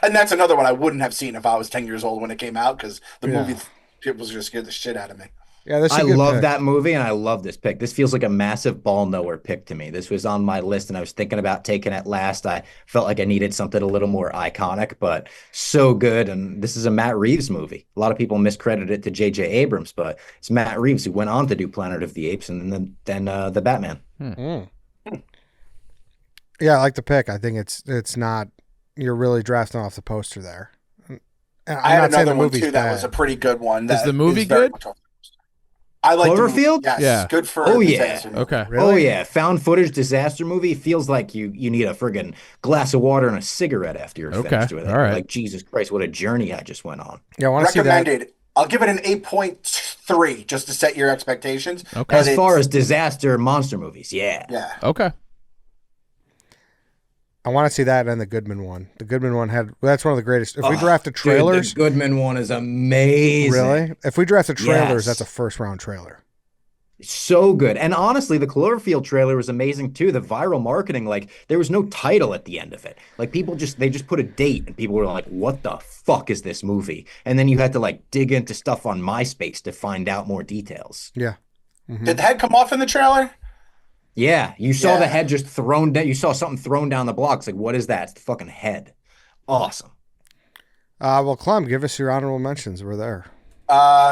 and that's another one I wouldn't have seen if I was 10 years old when it came out, because the movie it was just scared the shit out of me. Yeah, I love that movie, and I love this pick. This feels like a massive ball nowhere pick to me. This was on my list, and I was thinking about taking it last. I felt like I needed something a little more iconic, but so good. And this is a Matt Reeves movie. A lot of people miscredit it to J.J. Abrams, but it's Matt Reeves who went on to do Planet of the Apes and then the Batman. Yeah, I like the pick. I think it's not. You're really drafting off the poster there. I had another one too that was a pretty good one. Is the movie good? I like Cloverfield. Yes, yeah, good for. Okay. Really? Oh yeah, found footage disaster movie feels like you need a friggin' glass of water and a cigarette after you're finished with it. All right. Like Jesus Christ, what a journey I just went on. Yeah, I want to see that. Recommended. I'll give it an 8.3 just to set your expectations. Okay. As far as disaster monster movies, yeah. Okay. I want to see that and the Goodman one. The Goodman one that's one of the greatest. If we drafted trailers, dude, the Goodman one is amazing. Really? If we drafted trailers, Yes. that's a first round trailer. So good. And honestly, the Cloverfield trailer was amazing too. The viral marketing, like there was no title at the end of it. Like people they just put a date and people were like, what the fuck is this movie? And then you had to like dig into stuff on MySpace to find out more details. Yeah. Did the head come off in the trailer? Yeah. You saw the head just thrown down. You saw something thrown down the block. It's like, what is that? It's the fucking head. Awesome. Well, Clem, give us your honorable mentions. We're there.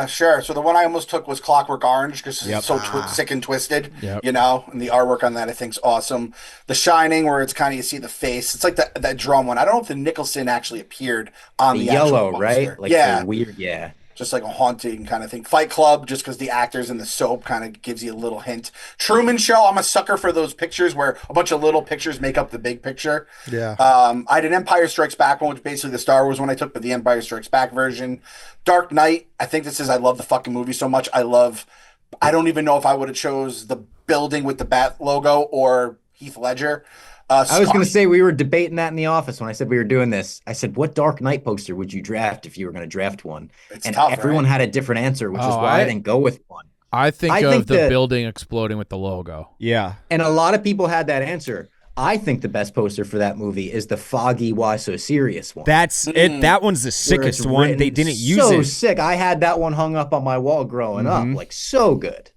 Sure. So the one I almost took was Clockwork Orange because it's so sick and twisted, and the artwork on that I think is awesome. The Shining, where it's kind of you see the face. It's like that drum one. I don't know if the Nicholson actually appeared on the yellow, actual right? poster. Like the weird, just like a haunting kind of thing. Fight Club, just because the actors in the soap kind of gives you a little hint. Truman Show, I'm a sucker for those pictures where a bunch of little pictures make up the big picture. Yeah. I had an Empire Strikes Back one, which is basically the Star Wars one I took, but the Empire Strikes Back version. Dark Knight, I think I love the fucking movie so much. I don't even know if I would have chose the building with the Bat logo or Heath Ledger. I was going to say we were debating that in the office when I said we were doing this. I said, what Dark Knight poster would you draft if you were going to draft one? It's and tough, everyone right? had a different answer, which is why I didn't go with one. I think of the building exploding with the logo. Yeah. And a lot of people had that answer. I think the best poster for that movie is the foggy Why So Serious one. That's it. That one's the sickest one. They didn't use it. So sick. I had that one hung up on my wall growing up. Like, so good.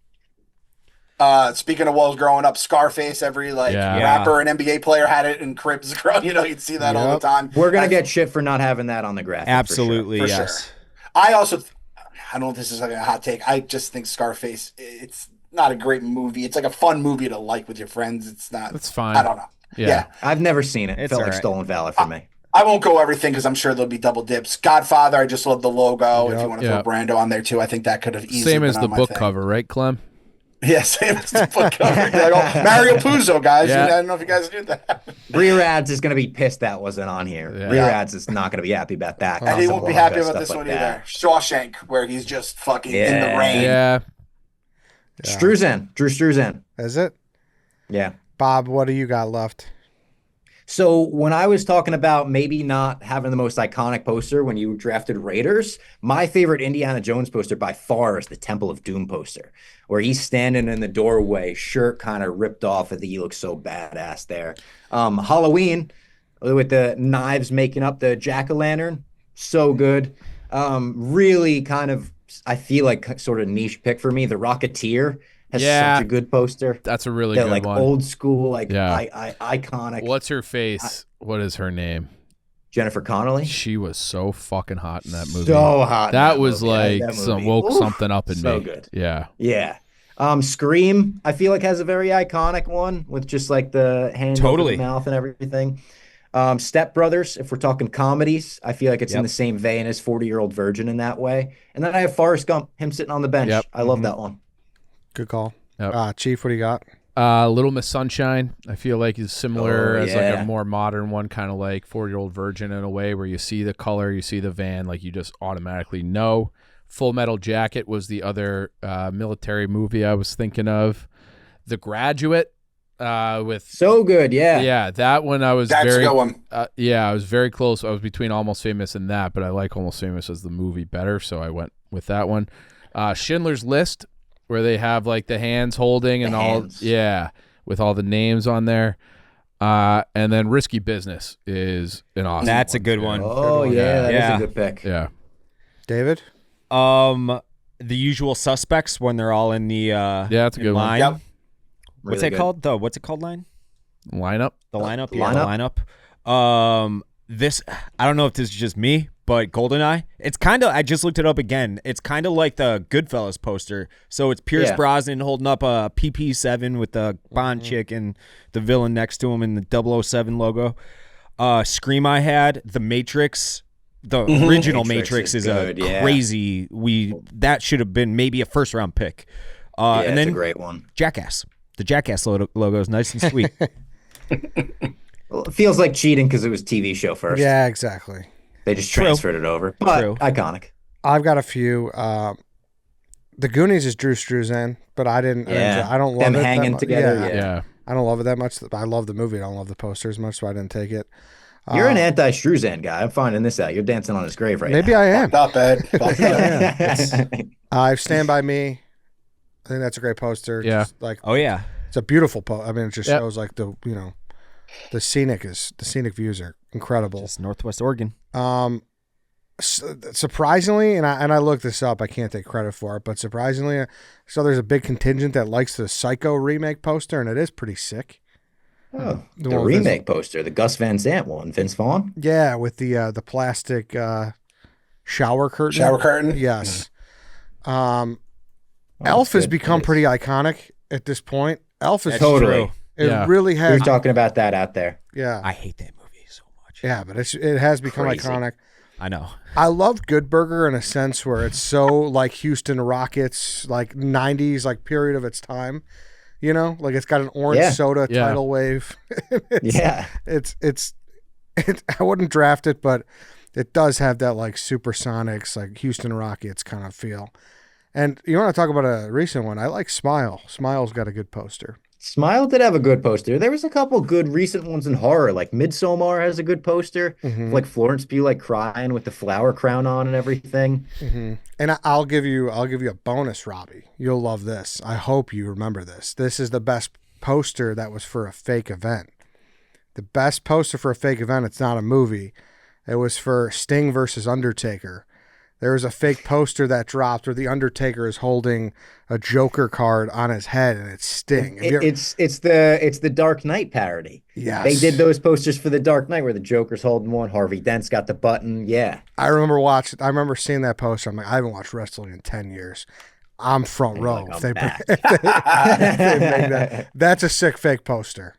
Speaking of walls growing up, Scarface, every rapper and NBA player had it in cribs. You'd see that all the time. We're going to get shit for not having that on the graphic. Absolutely, for yes. sure. I also, I don't know if this is like a hot take. I just think Scarface, it's not a great movie. It's like a fun movie to like with your friends. It's not. It's fine. I don't know. Yeah. I've never seen it. It felt like stolen valor for me. I won't go everything because I'm sure there'll be double dips. Godfather, I just love the logo. If you want to throw Brando on there too, I think that could have easily same been as the on my book thing. cover, right, Clem? Yeah, same as the book cover. Mario Puzo, guys. Yeah. I don't know if you guys knew that. Rear Ads is going to be pissed that wasn't on here. Yeah. Rear Ads is not going to be happy about that. And he won't be happy about this Stuff one like either. that. Shawshank, where he's just fucking in the rain. Yeah. Struzan. Drew Struzan. Is it? Yeah. Bob, what do you got left? So when I was talking about maybe not having the most iconic poster when you drafted Raiders, my favorite Indiana Jones poster by far is the Temple of Doom poster, where he's standing in the doorway, shirt kind of ripped off. I think he looks so badass there. Halloween, with the knives making up the jack-o'-lantern, so good. Really kind of, I feel like sort of niche pick for me. The Rocketeer has such a good poster. That's a really good one. Old school, iconic. What's her face? What is her name? Jennifer Connelly. She was so fucking hot in that movie. So hot. That was like woke something up in me. So good. Yeah. Yeah. Scream, I feel like has a very iconic one with just like the hand over the mouth and everything. Step Brothers, if we're talking comedies, I feel like it's in the same vein as 40-Year-Old Virgin in that way. And then I have Forrest Gump, him sitting on the bench. I love that one. Good call. Yep. Chief, what do you got? Little Miss Sunshine, I feel like is similar as like a more modern one, kind of like 40-Year-Old Virgin in a way, where you see the color, you see the van, like you just automatically know. Full Metal Jacket was the other military movie I was thinking of. The Graduate with so good, yeah, that one I was That's very a good one. I was very close. I was between Almost Famous and that, but I like Almost Famous as the movie better, so I went with that one. Schindler's List, where they have like the hands holding and with all the names on there. And then Risky Business is an awesome That's one, a good one. Oh, that is a good pick. Yeah. David? The Usual Suspects, when they're all in the that's a good line. one. Yep. What's Really it called? What's it called? Line? Lineup. The lineup. The Yeah, lineup? the lineup. This, I don't know if this is just me, but GoldenEye. It's kind of. I just looked it up again. It's kind of like the Goodfellas poster. So it's Pierce Brosnan holding up a PP7 with the Bond chick and the villain next to him and the 007 logo. Scream I had The Matrix. The original Matrix is good, crazy. That should have been maybe a first round pick. And then it's a great one. Jackass. The Jackass logo is nice and sweet. Well, it feels like cheating because it was TV show first. Yeah, exactly. They just transferred it over. But iconic. I've got a few. The Goonies is Drew Struzan, but I didn't. I don't love them it hanging together. Yeah. I don't love it that much. I love the movie. I don't love the poster as much, so I didn't take it. You're an anti-Struzan guy. I'm finding this out. You're dancing on his grave right Maybe now. I am. Not bad. I Stand By Me. I think that's a great poster. Yeah. Just like, Oh yeah. it's a beautiful poster. I mean, it just shows like the scenic views are incredible. Just Northwest Oregon. Surprisingly, and I looked this up, I can't take credit for it, but surprisingly, so there's a big contingent that likes the Psycho remake poster, and it is pretty sick. Oh, The the one with remake poster, the Gus Van Sant one, Vince Vaughn. Yeah, with the plastic shower curtain. Shower curtain? Yes. Elf has become pretty iconic at this point. Elf is Totally. It Yeah. really We has. were talking about that out there. Yeah, I hate that movie so much. yeah, but it has become Crazy. iconic. I know. I love Good Burger in a sense where it's so like Houston Rockets, like 90s, like period of its time. You know, like it's got an orange soda tidal wave. It's I wouldn't draft it, but it does have that like Supersonics, like Houston Rockets kind of feel. And you want to talk about a recent one? I like Smile. Smile's got a good poster. Smile did have a good poster. There was a couple good recent ones in horror, like Midsommar has a good poster, like Florence Pugh like crying with the flower crown on and everything. And I'll give you a bonus, Robbie. You'll love this. I hope you remember this. This is the best poster that was for a fake event. The best poster for a fake event. It's not a movie. It was for Sting versus Undertaker. There was a fake poster that dropped where the Undertaker is holding a Joker card on his head, and it's Sting. It's the Dark Knight parody. Yes. They did those posters for the Dark Knight where the Joker's holding one. Harvey Dent's got the button. Yeah. I remember seeing that poster. I'm like, I haven't watched wrestling in 10 years. I'm front row. Like, if they make that. That's a sick fake poster.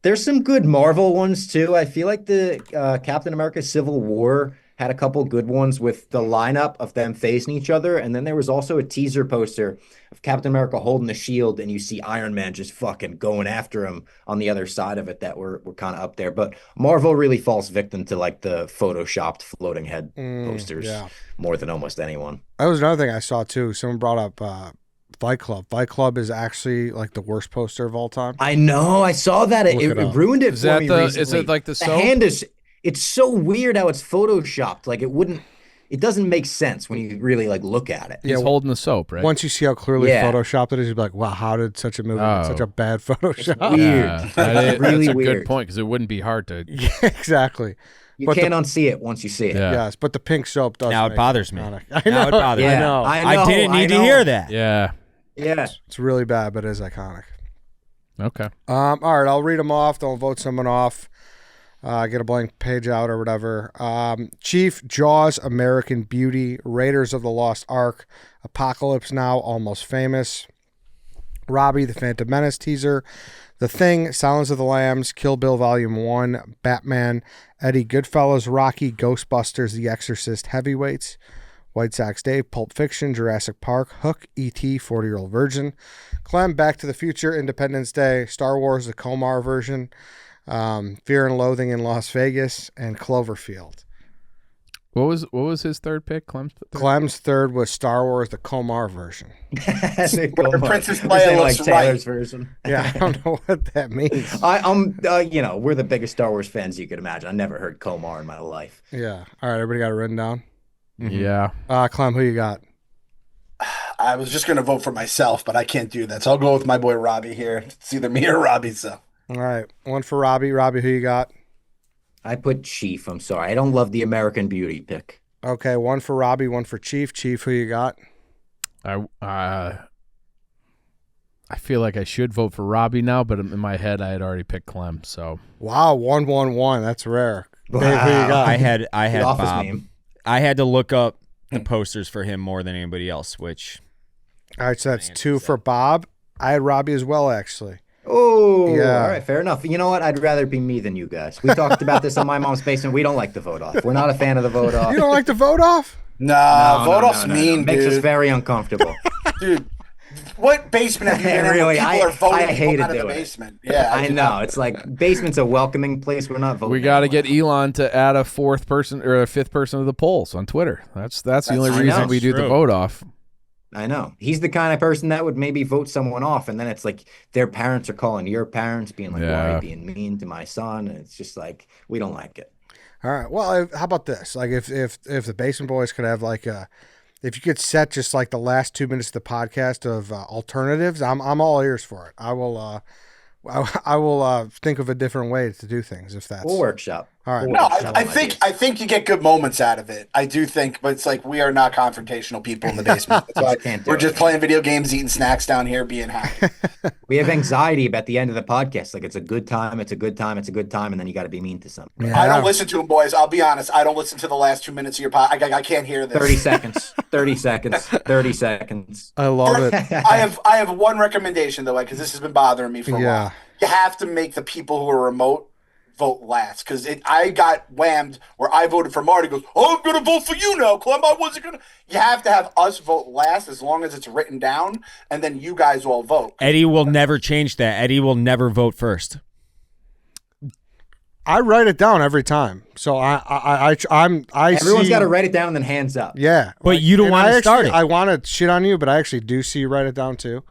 There's some good Marvel ones too. I feel like the Captain America Civil War had a couple good ones with the lineup of them facing each other. And then there was also a teaser poster of Captain America holding the shield, and you see Iron Man just fucking going after him on the other side of it that were kind of up there. But Marvel really falls victim to like the photoshopped floating head posters more than almost anyone. That was another thing I saw too. Someone brought up Fight Club. Fight Club is actually like the worst poster of all time. I know. I saw that. It ruined it for me recently. Is it like the soap? Hand is... It's so weird how it's photoshopped. Like it doesn't make sense when you really like look at it. He's holding the soap, right? Once you see how clearly photoshopped it is, you'd be like, wow, how did such a movie get such a bad Photoshop? Weird. That's a good point because it wouldn't be hard to. Yeah, exactly. You can't unsee it once you see it. Yeah. Yes, but the pink soap does. Now it bothers me. I know. Now it bothers me. I didn't need to hear that. Yeah. Yeah. It's really bad, but it is iconic. Okay. All right, I'll read them off. Then I'll vote someone off. Get a blank page out or whatever. Chief, Jaws, American Beauty, Raiders of the Lost Ark, Apocalypse Now, Almost Famous, Robbie, The Phantom Menace teaser, The Thing, Silence of the Lambs, Kill Bill Volume 1, Batman, Eddie, Goodfellas, Rocky, Ghostbusters, The Exorcist, Heavyweights, White Sox Dave, Pulp Fiction, Jurassic Park, Hook, E.T., 40-Year-Old Virgin, Clem, Back to the Future, Independence Day, Star Wars, the Komar version, Fear and Loathing in Las Vegas, and Cloverfield. What was his third pick? Clem's third was Star Wars, the Komar version. Where Princess Leia looks like Taylor's version. Yeah, I don't know what that means. I'm we're the biggest Star Wars fans you could imagine. I never heard Komar in my life. Yeah. All right, everybody got it written down? Yeah. Clem, who you got? I was just going to vote for myself, but I can't do that. So I'll go with my boy Robbie here. It's either me or Robbie, so. All right, one for Robbie. Robbie, who you got? I put Chief. I'm sorry. I don't love the American Beauty pick. Okay, one for Robbie, one for Chief. Chief, who you got? I feel like I should vote for Robbie now, but in my head I had already picked Clem. So wow, 1-1-1. That's rare. Wow. Dave, who you got? I had Office Bob. meme. I had to look up the posters for him more than anybody else, which. All right, so that's 2 for Bob. I had Robbie as well, actually. Oh, yeah. All right, fair enough. You know what? I'd rather be me than you guys. We talked about this on My Mom's Basement. We don't like the vote off. We're not a fan of the vote off. You don't like the vote off? No, vote off's mean, Makes dude. us very uncomfortable. Dude, what basement have you been in Really, where people are voting I hated out of the doing it. basement? Yeah, I know. It's like basement's a welcoming place. We're not voting. we got to anymore. get Elon to add a fourth person or a fifth person to the polls on Twitter. That's the only I reason know. we do the True. vote off. I know. He's the kind of person that would maybe vote someone off, and then it's like their parents are calling your parents, being like, why are you being mean to my son? And it's just like, we don't like it. All right. Well, how about this? Like, if the Basement Boys could have like if you could set just like the last 2 minutes of the podcast of alternatives, I'm all ears for it. I will think of a different way to do things if that's. We'll workshop. All right. No, I think you get good moments out of it. I do think, but it's like we are not confrontational people in the basement. That's why Can't do we're it. just playing video games, eating snacks down here, being happy. We have anxiety about the end of the podcast. Like, it's a good time, it's a good time, it's a good time, and then you got to be mean to somebody. Yeah. I don't listen to them, boys. I'll be honest. I don't listen to the last 2 minutes of your pod. I can't hear this. 30 seconds. 30 seconds. 30 seconds. I love it. I have one recommendation though, because this has been bothering me for a while. You have to make the people who are remote vote last, because I got whammed where I voted for Marty. Goes, oh, I'm gonna vote for you now, Clem. I wasn't gonna. You have to have us vote last as long as it's written down, and then you guys all vote. Eddie will never change that. Eddie will never vote first. I write it down every time, so Everyone's got to write it down and then hands up. Yeah, But you don't and want to I start actually- it. I want to shit on you, but I actually do see write it down too.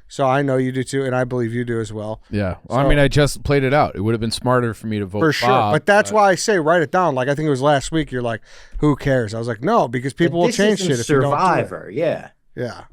So I know you do too, and I believe you do as well. Yeah. So, I mean, I just played it out. It would have been smarter for me to vote for sure. Bob, But that's why I say write it down. Like I think it was last week. You're like, who cares? I was like, no, because people will change shit if you don't do it. Survivor, yeah. Yeah.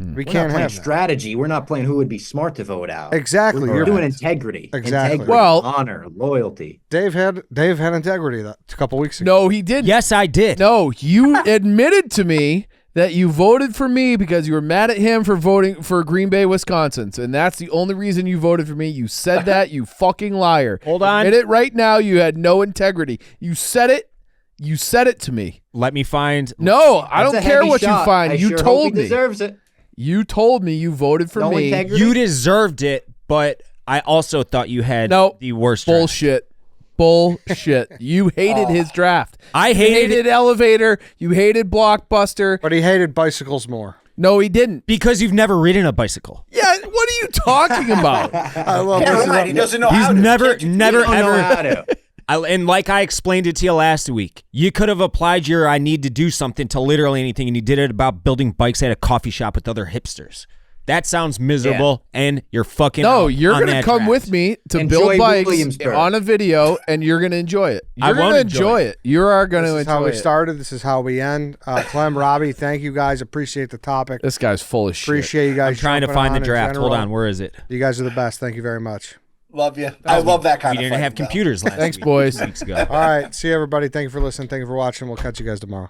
We We're can't not playing have strategy. We're not playing who would be smart to vote out. Exactly. We're You're doing right. integrity. Exactly. Integrity, Well- honor, loyalty. Dave had integrity a couple weeks ago. No, he didn't. Yes, I did. No, you admitted to me that you voted for me because you were mad at him for voting for Green Bay, Wisconsin. And that's the only reason you voted for me. You said that, you fucking liar. Hold on. Admit it right now. You had no integrity. You said it. You said it to me. Let me find. No, I That's don't a care heavy what shot. you find. I You sure hope told he me. deserves it. You told me you voted for No me. integrity. You deserved it, but I also thought you had No. the worst draft. Bullshit. Bullshit. You hated his draft. I You hated Elevator. You hated Blockbuster. But he hated bicycles more. No, he didn't. because you've never ridden a bicycle. Yeah, what are you talking about? I love Yeah, this. right. He doesn't know He's how to. never You don't know ever. how to. And like I explained it to you last week, you could have applied your "I need to do something" to literally anything, and you did it about building bikes at a coffee shop with other hipsters. That sounds miserable, and you're fucking. No, out you're on going to that come draft. with me to Enjoy build bikes Williamsburg. on a video, and you're going to enjoy it. I You're going won't to enjoy enjoy it. You are going to This is how enjoy we it. started. This is how we end. Clem, Robbie, thank you guys. Appreciate the topic. This guy's full of shit. Appreciate you guys. I'm trying to jumping find the on in draft. Hold general. on, where is it? You guys are the best. Thank you very much. Love you. I love that kind We of didn't fight, have though. computers last Thanks, week, boys. 2 weeks ago. All right. See you, everybody. Thank you for listening. Thank you for watching. We'll catch you guys tomorrow.